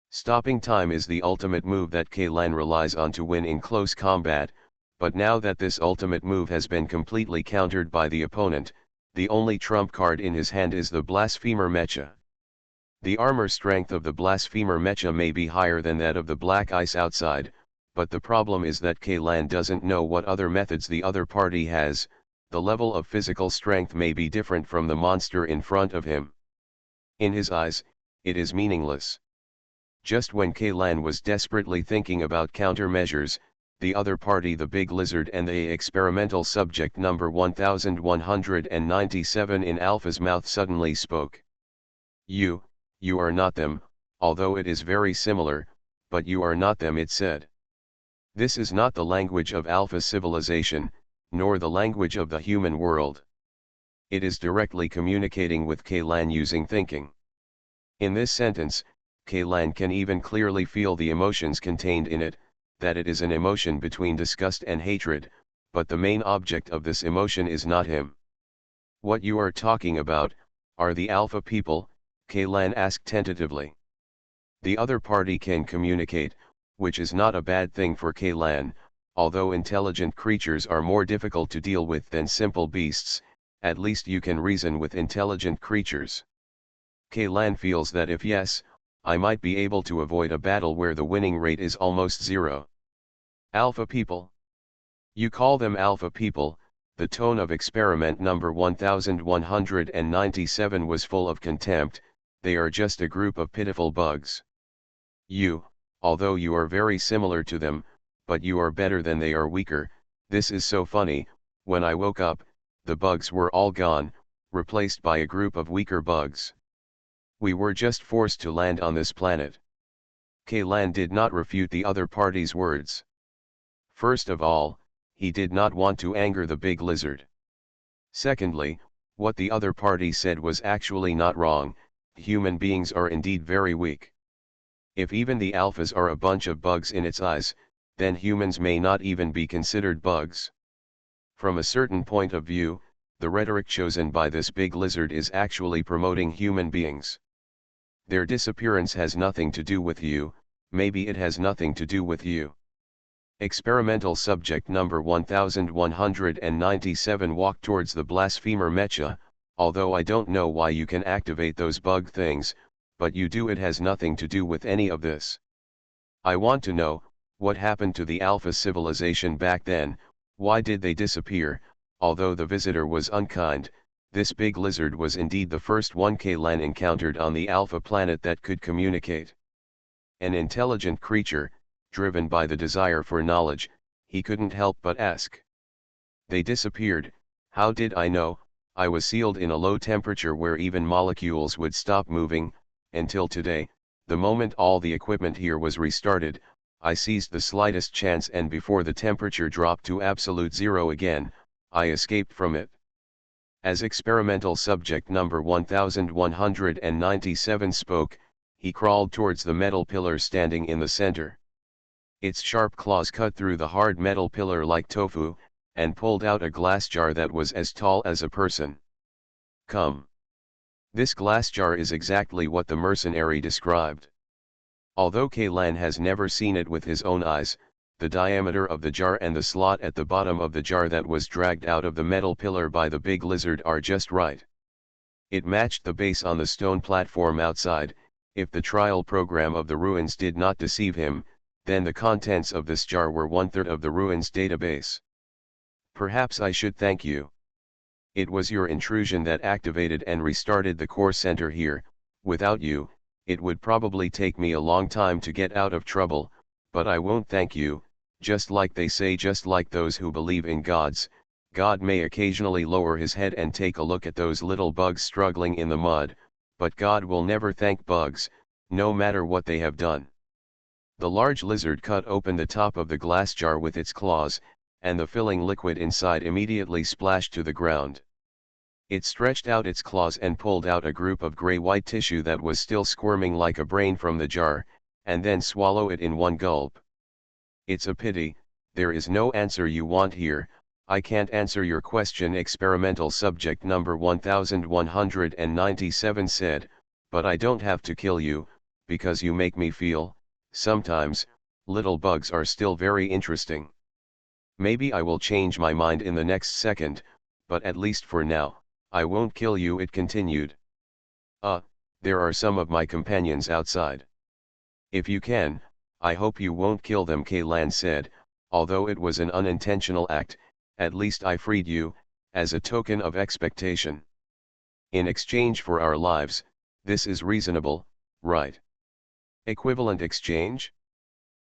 Stopping time is the ultimate move that K-Lan relies on to win in close combat, but now that this ultimate move has been completely countered by the opponent, the only trump card in his hand is the Blasphemer Mecha. The armor strength of the Blasphemer Mecha may be higher than that of the Black Ice outside, but the problem is that K-Lan doesn't know what other methods the other party has. The level of physical strength may be different from the monster in front of him. In his eyes, it is meaningless. Just when K-Lan was desperately thinking about countermeasures, the other party, the Big Lizard and the experimental subject number 1197 in Alpha's mouth, suddenly spoke. You are not them, although it is very similar, but you are not them, it said. This is not the language of Alpha civilization, nor the language of the human world. It is directly communicating with K-Lan using thinking. In this sentence, K-Lan can even clearly feel the emotions contained in it, that it is an emotion between disgust and hatred, but the main object of this emotion is not him. What you are talking about, are the Alpha people? K-Lan asked tentatively. The other party can communicate, which is not a bad thing for K-Lan, although intelligent creatures are more difficult to deal with than simple beasts, at least you can reason with intelligent creatures. K-Lan feels that if yes, I might be able to avoid a battle where the winning rate is almost zero. Alpha people. You call them Alpha people? The tone of experiment number 1197 was full of contempt. They are just a group of pitiful bugs. Although you are very similar to them, but you are better than they are weaker. This is so funny. When I woke up, the bugs were all gone, replaced by a group of weaker bugs. We were just forced to land on this planet. K-Lan did not refute the other party's words. First of all, he did not want to anger the Big Lizard. Secondly, what the other party said was actually not wrong. Human beings are indeed very weak. If even the Alphas are a bunch of bugs in its eyes, then humans may not even be considered bugs. From a certain point of view, the rhetoric chosen by this Big Lizard is actually promoting human beings. Their disappearance has nothing to do with you, maybe it has nothing to do with you. Experimental subject number 1197 walked towards the Blasphemer Mecha. Although I don't know why you can activate those bug things, but you do. It has nothing to do with any of this. I want to know, what happened to the Alpha civilization back then? Why did they disappear? Although the visitor was unkind, this Big Lizard was indeed the first one K-Lan encountered on the Alpha planet that could communicate. An intelligent creature, driven by the desire for knowledge, he couldn't help but ask. They disappeared. How did I know? I was sealed in a low temperature where even molecules would stop moving. Until today, the moment all the equipment here was restarted, I seized the slightest chance, and before the temperature dropped to absolute zero again, I escaped from it. As experimental subject number 1197 spoke, he crawled towards the metal pillar standing in the center. Its sharp claws cut through the hard metal pillar like tofu, and pulled out a glass jar that was as tall as a person. Come. This glass jar is exactly what the mercenary described. Although K-Lan has never seen it with his own eyes, the diameter of the jar and the slot at the bottom of the jar that was dragged out of the metal pillar by the Big Lizard are just right. It matched the base on the stone platform outside. If the trial program of the ruins did not deceive him, then the contents of this jar were 1/3 of the ruins database. Perhaps I should thank you. It was your intrusion that activated and restarted the core center here. Without you, it would probably take me a long time to get out of trouble, but I won't thank you. Just like they say, just like those who believe in gods, God may occasionally lower his head and take a look at those little bugs struggling in the mud, but God will never thank bugs, no matter what they have done. The large lizard cut open the top of the glass jar with its claws, and the filling liquid inside immediately splashed to the ground. It stretched out its claws and pulled out a group of gray-white tissue that was still squirming like a brain from the jar, and then swallow it in one gulp. It's a pity, there is no answer you want here. I can't answer your question, experimental subject number 1197 said, but I don't have to kill you, because you make me feel, sometimes, little bugs are still very interesting. Maybe I will change my mind in the next second, but at least for now, I won't kill you, it continued. There are some of my companions outside. If you can, I hope you won't kill them, Kaylan said, although it was an unintentional act, at least I freed you, as a token of expectation. In exchange for our lives, this is reasonable, right? Equivalent exchange?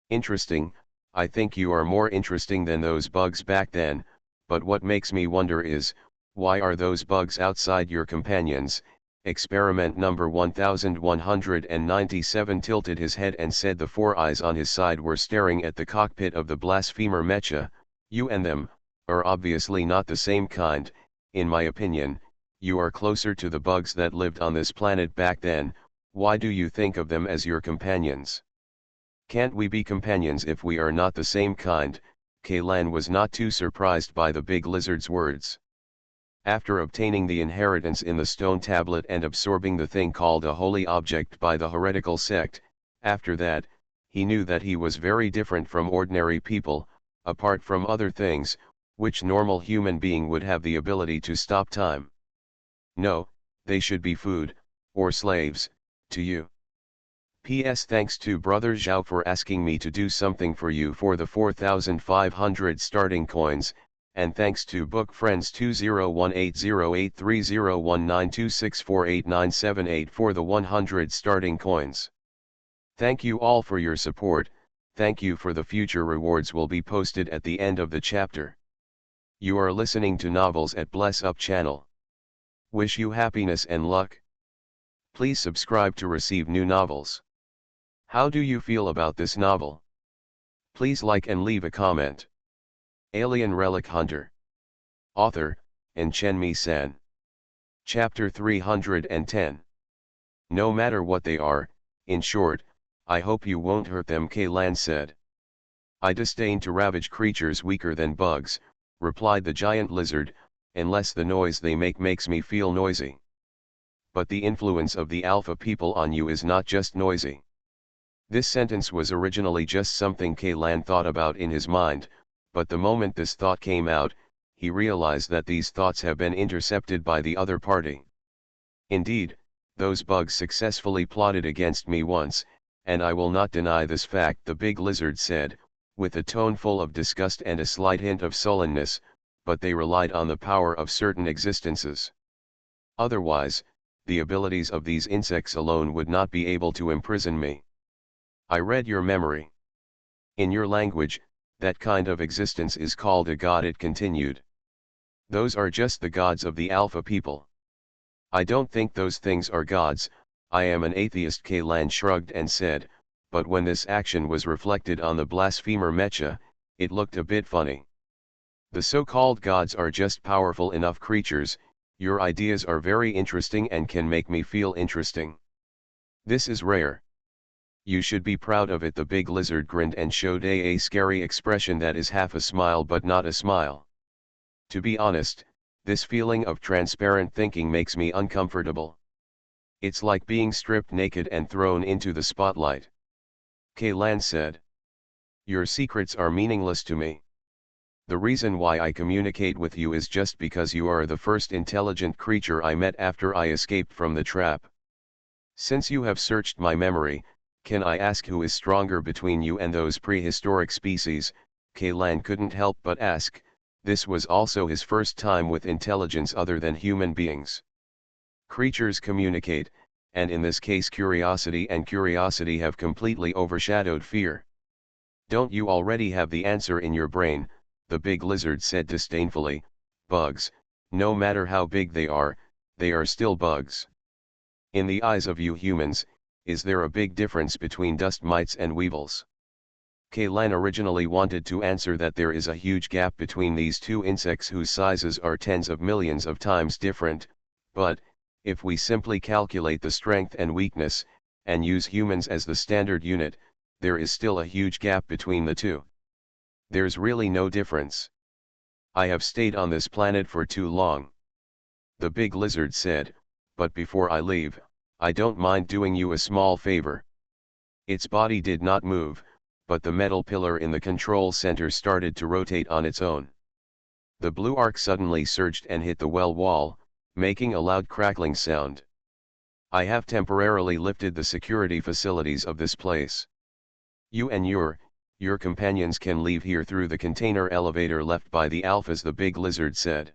Interesting. I think you are more interesting than those bugs back then, but what makes me wonder is, why are those bugs outside your companions? Experiment number 1197 tilted his head and said the four eyes on his side were staring at the cockpit of the blasphemer Mecha. You and them are obviously not the same kind. In my opinion, you are closer to the bugs that lived on this planet back then. Why do you think of them as your companions? Can't we be companions if we are not the same kind? Kaylan was not too surprised by the big lizard's words. After obtaining the inheritance in the stone tablet and absorbing the thing called a holy object by the heretical sect, after that, he knew that he was very different from ordinary people, apart from other things, which normal human being would have the ability to stop time. No, they should be food, or slaves, to you. P.S. Thanks to Brother Zhao for asking me to do something for you for the 4,500 starting coins, and thanks to Book Friends 2018083019264897 for the 100 starting coins. Thank you all for your support. Thank you for the future rewards will be posted at the end of the chapter. You are listening to Novels at Bless Up channel. Wish you happiness and luck. Please subscribe to receive new novels. How do you feel about this novel? Please like and leave a comment. Alien Relic Hunter. Author, Chen-Mi-san. Chapter 310. No matter what they are, in short, I hope you won't hurt them, Kaylan said. I disdain to ravage creatures weaker than bugs, replied the giant lizard, unless the noise they make makes me feel noisy. But the influence of the alpha people on you is not just noisy. This sentence was originally just something Kaylan thought about in his mind, but the moment this thought came out, he realized that these thoughts have been intercepted by the other party. Indeed, those bugs successfully plotted against me once, and I will not deny this fact, the big lizard said, with a tone full of disgust and a slight hint of sullenness, but they relied on the power of certain existences. Otherwise, the abilities of these insects alone would not be able to imprison me. I read your memory. In your language, that kind of existence is called a god, it continued. Those are just the gods of the alpha people. I don't think those things are gods. I am an atheist, Kaylan shrugged and said, but when this action was reflected on the blasphemer Mecha, it looked a bit funny. The so-called gods are just powerful enough creatures. Your ideas are very interesting and can make me feel interesting. This is rare. You should be proud of it. The big lizard grinned and showed a scary expression that is half a smile but not a smile. To be honest, this feeling of transparent thinking makes me uncomfortable. It's like being stripped naked and thrown into the spotlight. Kaylan said. Your secrets are meaningless to me. The reason why I communicate with you is just because you are the first intelligent creature I met after I escaped from the trap. Since you have searched my memory, can I ask who is stronger between you and those prehistoric species? Kaylan couldn't help but ask, This was also his first time with intelligence other than human beings. Creatures communicate, and in this case curiosity have completely overshadowed fear. Don't you already have the answer in your brain? The big lizard said disdainfully. Bugs, no matter how big they are still bugs. In the eyes of you humans, is there a big difference between dust mites and weevils? Kaylan originally wanted to answer that there is a huge gap between these two insects whose sizes are tens of millions of times different, but, if we simply calculate the strength and weakness, and use humans as the standard unit, there is still a huge gap between the two. There's really no difference. I have stayed on this planet for too long. The big lizard said, but before I leave, I don't mind doing you a small favor. Its body did not move, but the metal pillar in the control center started to rotate on its own. The blue arc suddenly surged and hit the well wall, making a loud crackling sound. I have temporarily lifted the security facilities of this place. You and your companions can leave here through the container elevator left by the Alphas, the big lizard said.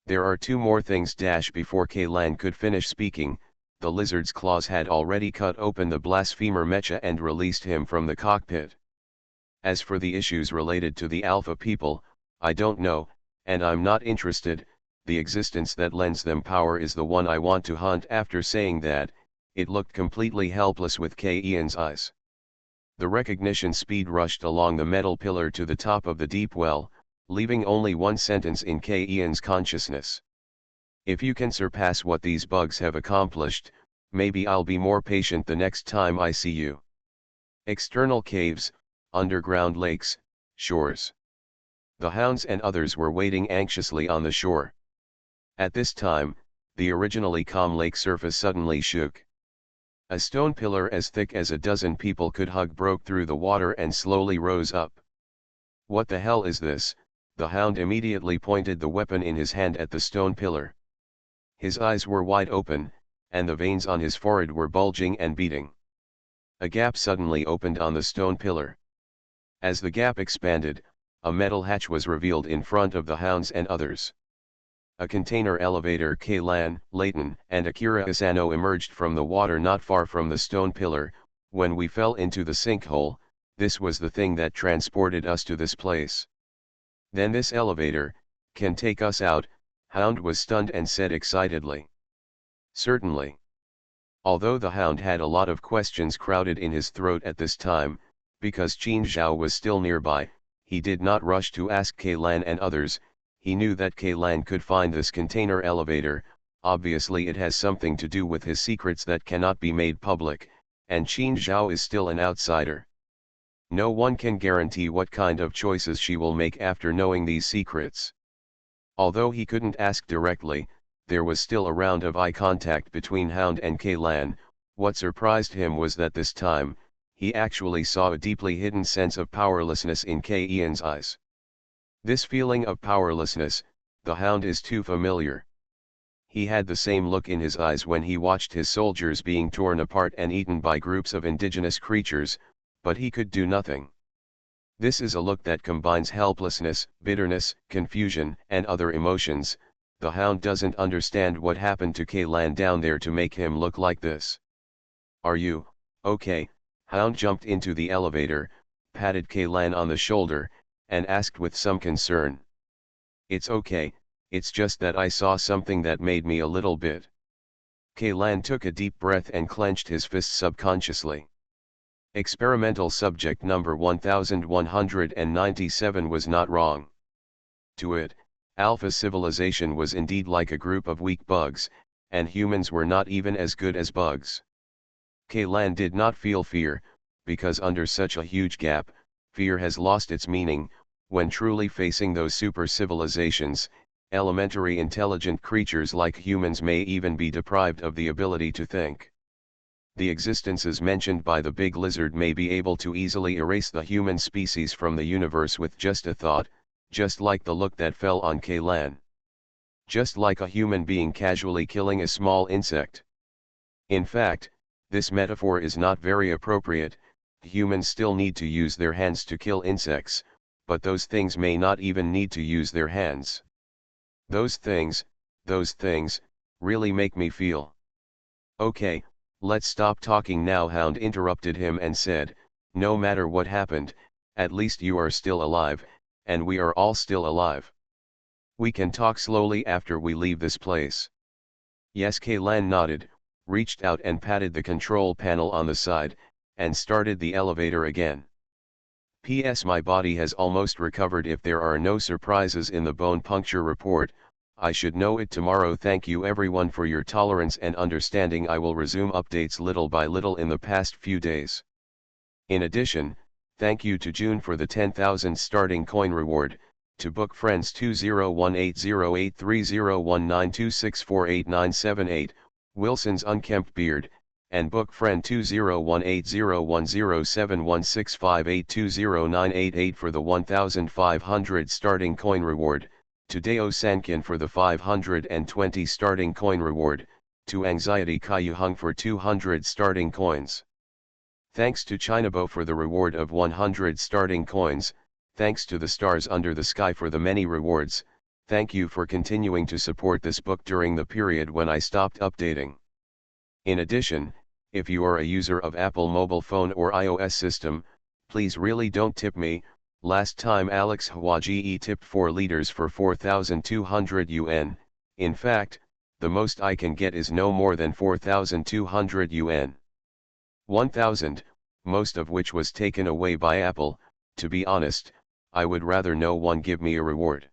There are two more things. Before Kaylan could finish speaking, the lizard's claws had already cut open the blasphemer Mecha and released him from the cockpit. As for the issues related to the Alpha people, I don't know, and I'm not interested. The existence that lends them power is the one I want to hunt. After saying that, it looked completely helpless with Ian's eyes. The recognition speed rushed along the metal pillar to the top of the deep well, leaving only one sentence in Ian's consciousness. If you can surpass what these bugs have accomplished, maybe I'll be more patient the next time I see you. External caves, underground lakes, shores. The hounds and others were waiting anxiously on the shore. At this time, the originally calm lake surface suddenly shook. A stone pillar as thick as a dozen people could hug broke through the water and slowly rose up. What the hell is this? The hound immediately pointed the weapon in his hand at the stone pillar. His eyes were wide open, and the veins on his forehead were bulging and beating. A gap suddenly opened on the stone pillar. As the gap expanded, a metal hatch was revealed in front of the hounds and others. A container elevator. Kaylan, Layton, and Akira Asano emerged from the water not far from the stone pillar. When we fell into the sinkhole, this was the thing that transported us to this place. Then this elevator can take us out. Hound was stunned and said excitedly. Certainly. Although the Hound had a lot of questions crowded in his throat at this time, because Qin Zhao was still nearby, he did not rush to ask Kaylan and others. He knew that Kaylan could find this container elevator. Obviously it has something to do with his secrets that cannot be made public, and Qin Zhao is still an outsider. No one can guarantee what kind of choices she will make after knowing these secrets. Although he couldn't ask directly, there was still a round of eye contact between Hound and Kaylan. What surprised him was that this time, he actually saw a deeply hidden sense of powerlessness in Ian's eyes. This feeling of powerlessness, the Hound is too familiar. He had the same look in his eyes when he watched his soldiers being torn apart and eaten by groups of indigenous creatures, but he could do nothing. This is a look that combines helplessness, bitterness, confusion, and other emotions. The Hound doesn't understand what happened to Kaylan down there to make him look like this. Are you okay? Hound jumped into the elevator, patted Kaylan on the shoulder, and asked with some concern. It's okay, it's just that I saw something that made me a little bit. Kaylan took a deep breath and clenched his fists subconsciously. Experimental subject number 1197 was not wrong. To it, Alpha civilization was indeed like a group of weak bugs, and humans were not even as good as bugs. Kaylan did not feel fear, because under such a huge gap, fear has lost its meaning. When truly facing those super civilizations, elementary intelligent creatures like humans may even be deprived of the ability to think. The existences mentioned by the big lizard may be able to easily erase the human species from the universe with just a thought, just like the look that fell on Kaylan. Just like a human being casually killing a small insect. In fact, this metaphor is not very appropriate. Humans still need to use their hands to kill insects, but those things may not even need to use their hands. Those things, really make me feel. Okay, let's stop talking now. Hound interrupted him and said, no matter what happened, at least you are still alive, and we are all still alive. We can talk slowly after we leave this place. Yes, Kaylan nodded, reached out and patted the control panel on the side, and started the elevator again. P.S. My body has almost recovered. If there are no surprises in the bone puncture report, I should know it tomorrow. Thank you everyone for your tolerance and understanding. I will resume updates little by little in the past few days. In addition, thank you to June for the 10,000 starting coin reward, to Book Friends 2018083019264898, Wilson's Unkempt Beard, and Book Friend 201801071658209888 for the 1,500 starting coin reward, to Deo Sankin for the 520 starting coin reward, to Anxiety Kayuhung for 200 starting coins. Thanks to Chinabo for the reward of 100 starting coins, thanks to the Stars Under the Sky for the many rewards. Thank you for continuing to support this book during the period when I stopped updating. In addition, if you are a user of Apple mobile phone or iOS system, please really don't tip me. Last time Alex Hwaji tipped 4 liters for 4,200 yuan, in fact, the most I can get is no more than 4,200 yuan. 1,000, most of which was taken away by Apple. To be honest, I would rather no one give me a reward.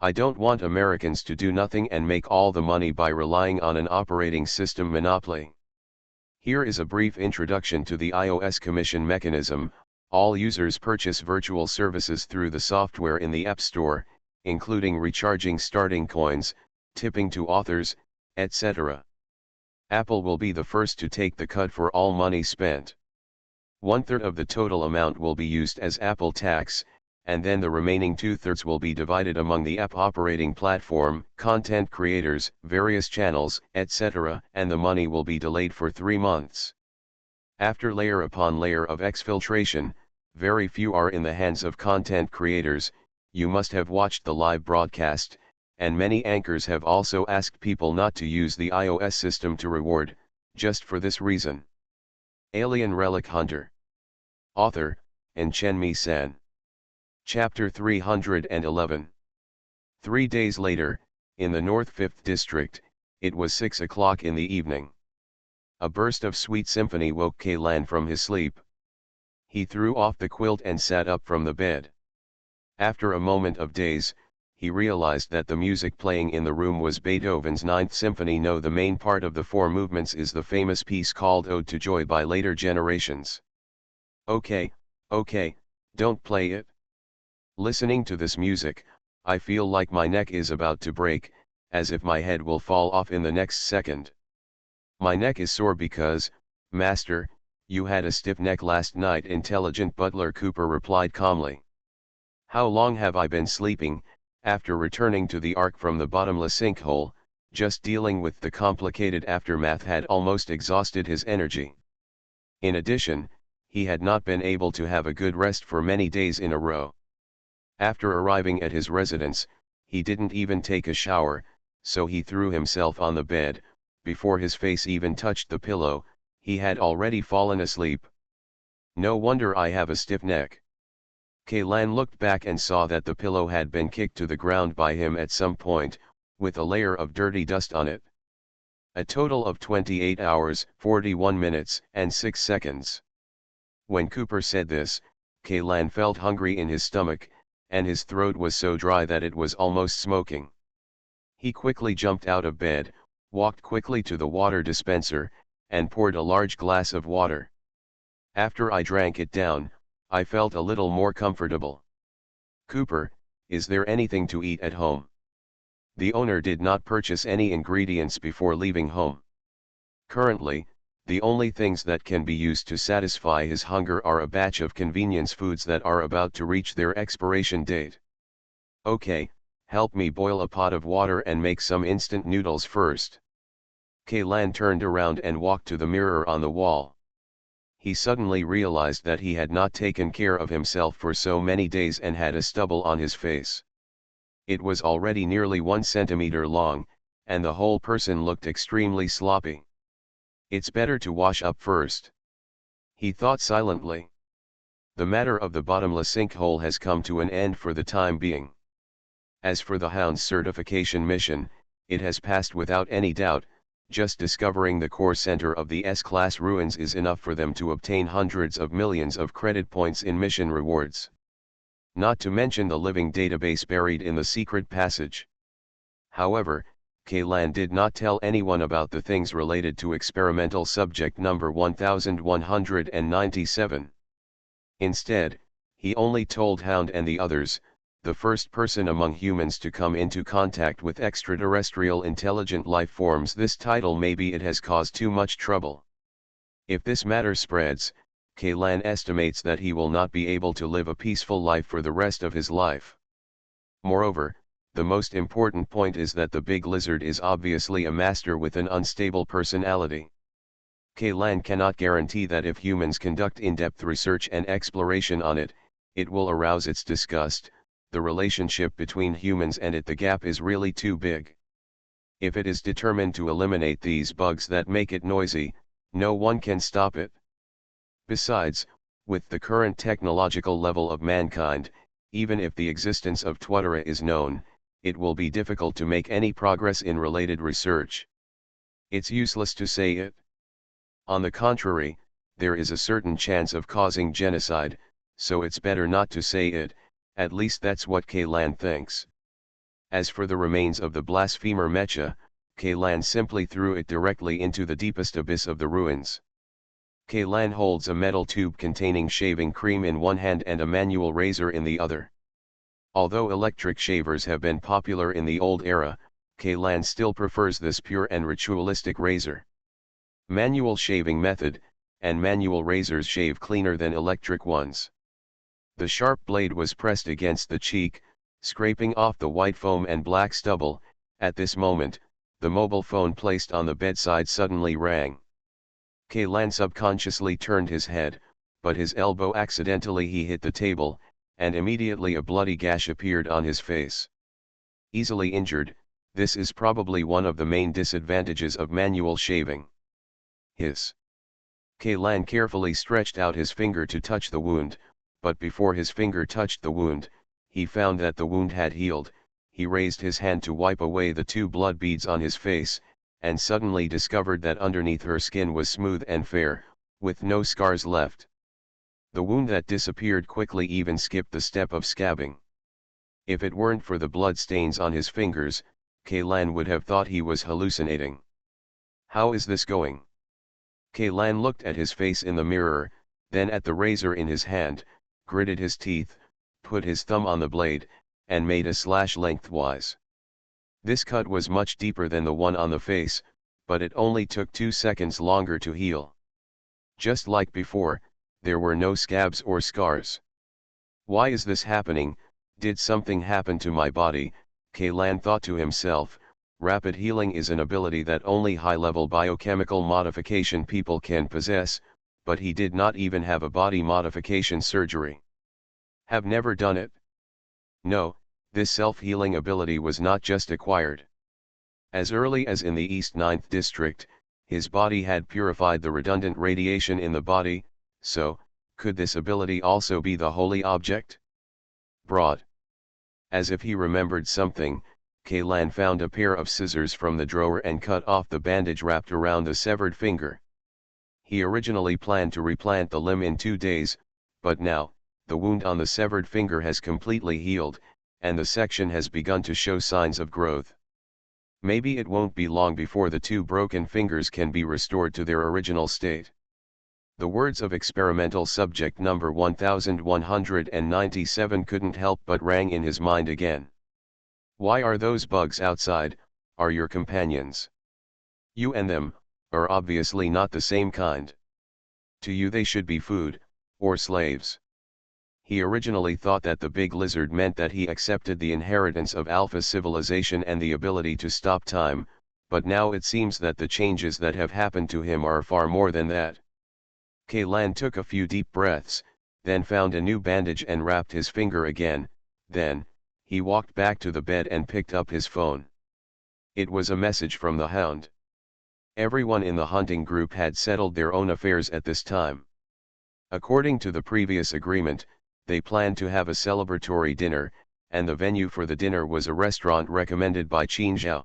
I don't want Americans to do nothing and make all the money by relying on an operating system monopoly. Here is a brief introduction to the iOS commission mechanism. All users purchase virtual services through the software in the App Store, including recharging starting coins, tipping to authors, etc. Apple will be the first to take the cut for all money spent. 1/3 of the total amount will be used as Apple tax, and then the remaining 2/3 will be divided among the app operating platform, content creators, various channels, etc., and the money will be delayed for 3 months. After layer upon layer of exfiltration, very few are in the hands of content creators. You must have watched the live broadcast, and many anchors have also asked people not to use the iOS system to reward, just for this reason. Alien Relic Hunter. Author, Chen San. Chapter 311. 3 days later, in the North 5th District, it was 6 o'clock in the evening. A burst of sweet symphony woke Kaylan from his sleep. He threw off the quilt and sat up from the bed. After a moment of daze, he realized that the music playing in the room was Beethoven's Ninth Symphony. No, the main part of the 4 movements is the famous piece called Ode to Joy by later generations. Okay, don't play it. Listening to this music, I feel like my neck is about to break, as if my head will fall off in the next second. My neck is sore because, Master, you had a stiff neck last night. Intelligent butler Cooper replied calmly. How long have I been sleeping? After returning to the Ark from the bottomless sinkhole, just dealing with the complicated aftermath had almost exhausted his energy. In addition, he had not been able to have a good rest for many days in a row. After arriving at his residence, he didn't even take a shower, so he threw himself on the bed. Before his face even touched the pillow, he had already fallen asleep. No wonder I have a stiff neck. Kaylan looked back and saw that the pillow had been kicked to the ground by him at some point, with a layer of dirty dust on it. A total of 28 hours, 41 minutes, and 6 seconds. When Cooper said this, Kaylan felt hungry in his stomach, and his throat was so dry that it was almost smoking. He quickly jumped out of bed, walked quickly to the water dispenser, and poured a large glass of water. After I drank it down, I felt a little more comfortable. Cooper, is there anything to eat at home? The owner did not purchase any ingredients before leaving home. Currently, the only things that can be used to satisfy his hunger are a batch of convenience foods that are about to reach their expiration date. Okay, help me boil a pot of water and make some instant noodles first. Kaylan turned around and walked to the mirror on the wall. He suddenly realized that he had not taken care of himself for so many days and had a stubble on his face. It was already nearly 1 centimeter long, and the whole person looked extremely sloppy. "It's better to wash up first," he thought silently. The matter of the bottomless sinkhole has come to an end for the time being. As for the Hound's certification mission, it has passed without any doubt. Just discovering the core center of the S-class ruins is enough for them to obtain hundreds of millions of credit points in mission rewards. Not to mention the living database buried in the secret passage. However, Kaylan did not tell anyone about the things related to experimental subject number 1197. Instead, he only told Hound and the others, the first person among humans to come into contact with extraterrestrial intelligent life forms. This title, maybe it has caused too much trouble. If this matter spreads, Kaylan estimates that he will not be able to live a peaceful life for the rest of his life. Moreover, the most important point is that the big lizard is obviously a master with an unstable personality. Kaylan cannot guarantee that if humans conduct in-depth research and exploration on it, it will arouse its disgust. The relationship between humans and it, the gap is really too big. If it is determined to eliminate these bugs that make it noisy, no one can stop it. Besides, with the current technological level of mankind, even if the existence of Twitera is known, it will be difficult to make any progress in related research. It's useless to say it. On the contrary, there is a certain chance of causing genocide, so it's better not to say it. At least that's what Kaylan thinks. As for the remains of the blasphemer Mecha, Kaylan simply threw it directly into the deepest abyss of the ruins. Kaylan holds a metal tube containing shaving cream in one hand and a manual razor in the other. Although electric shavers have been popular in the old era, Kaylan still prefers this pure and ritualistic razor. Manual shaving method, and manual razors shave cleaner than electric ones. The sharp blade was pressed against the cheek, scraping off the white foam and black stubble. At this moment, the mobile phone placed on the bedside suddenly rang. Kaylan subconsciously turned his head, but his elbow accidentally hit the table, and immediately a bloody gash appeared on his face. Easily injured, this is probably one of the main disadvantages of manual shaving. Kaylan carefully stretched out his finger to touch the wound, but before his finger touched the wound, he found that the wound had healed. He raised his hand to wipe away the 2 blood beads on his face, and suddenly discovered that underneath her skin was smooth and fair, with no scars left. The wound that disappeared quickly even skipped the step of scabbing. If it weren't for the blood stains on his fingers, Kaylan would have thought he was hallucinating. How is this going? Kaylan looked at his face in the mirror, then at the razor in his hand, gritted his teeth, put his thumb on the blade, and made a slash lengthwise. This cut was much deeper than the one on the face, but it only took 2 seconds longer to heal. Just like before, there were no scabs or scars. Why is this happening? Did something happen to my body? Kaylan thought to himself. Rapid healing is an ability that only high-level biochemical modification people can possess, but he did not even have a body modification surgery. Have never done it? No, this self-healing ability was not just acquired. As early as in the East 9th District, his body had purified the redundant radiation in the body, so, could this ability also be the holy object? Broad. As if he remembered something, Kaylan found a pair of scissors from the drawer and cut off the bandage wrapped around the severed finger. He originally planned to replant the limb in 2 days, but now, the wound on the severed finger has completely healed, and the section has begun to show signs of growth. Maybe it won't be long before the 2 broken fingers can be restored to their original state. The words of experimental subject number 1197 couldn't help but rang in his mind again. Why are those bugs outside? Are your companions? You and them are obviously not the same kind. To you they should be food, or slaves. He originally thought that the big lizard meant that he accepted the inheritance of Alpha civilization and the ability to stop time, but now it seems that the changes that have happened to him are far more than that. Kaylan took a few deep breaths, then found a new bandage and wrapped his finger again. Then, he walked back to the bed and picked up his phone. It was a message from the Hound. Everyone in the hunting group had settled their own affairs at this time. According to the previous agreement, they planned to have a celebratory dinner, and the venue for the dinner was a restaurant recommended by Qin Zhao.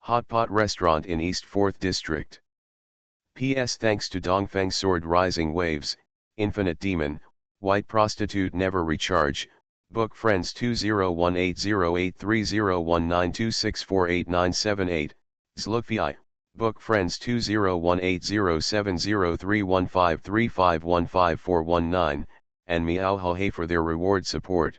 Hot Pot Restaurant in East 4th District. P.S. Thanks to Dongfeng Sword Rising Waves, Infinite Demon, White Prostitute Never Recharge, Book Friends 2018083019264898, Zlukvi, Book Friends 201807031535151419, and Meow Ho Hey for their reward support.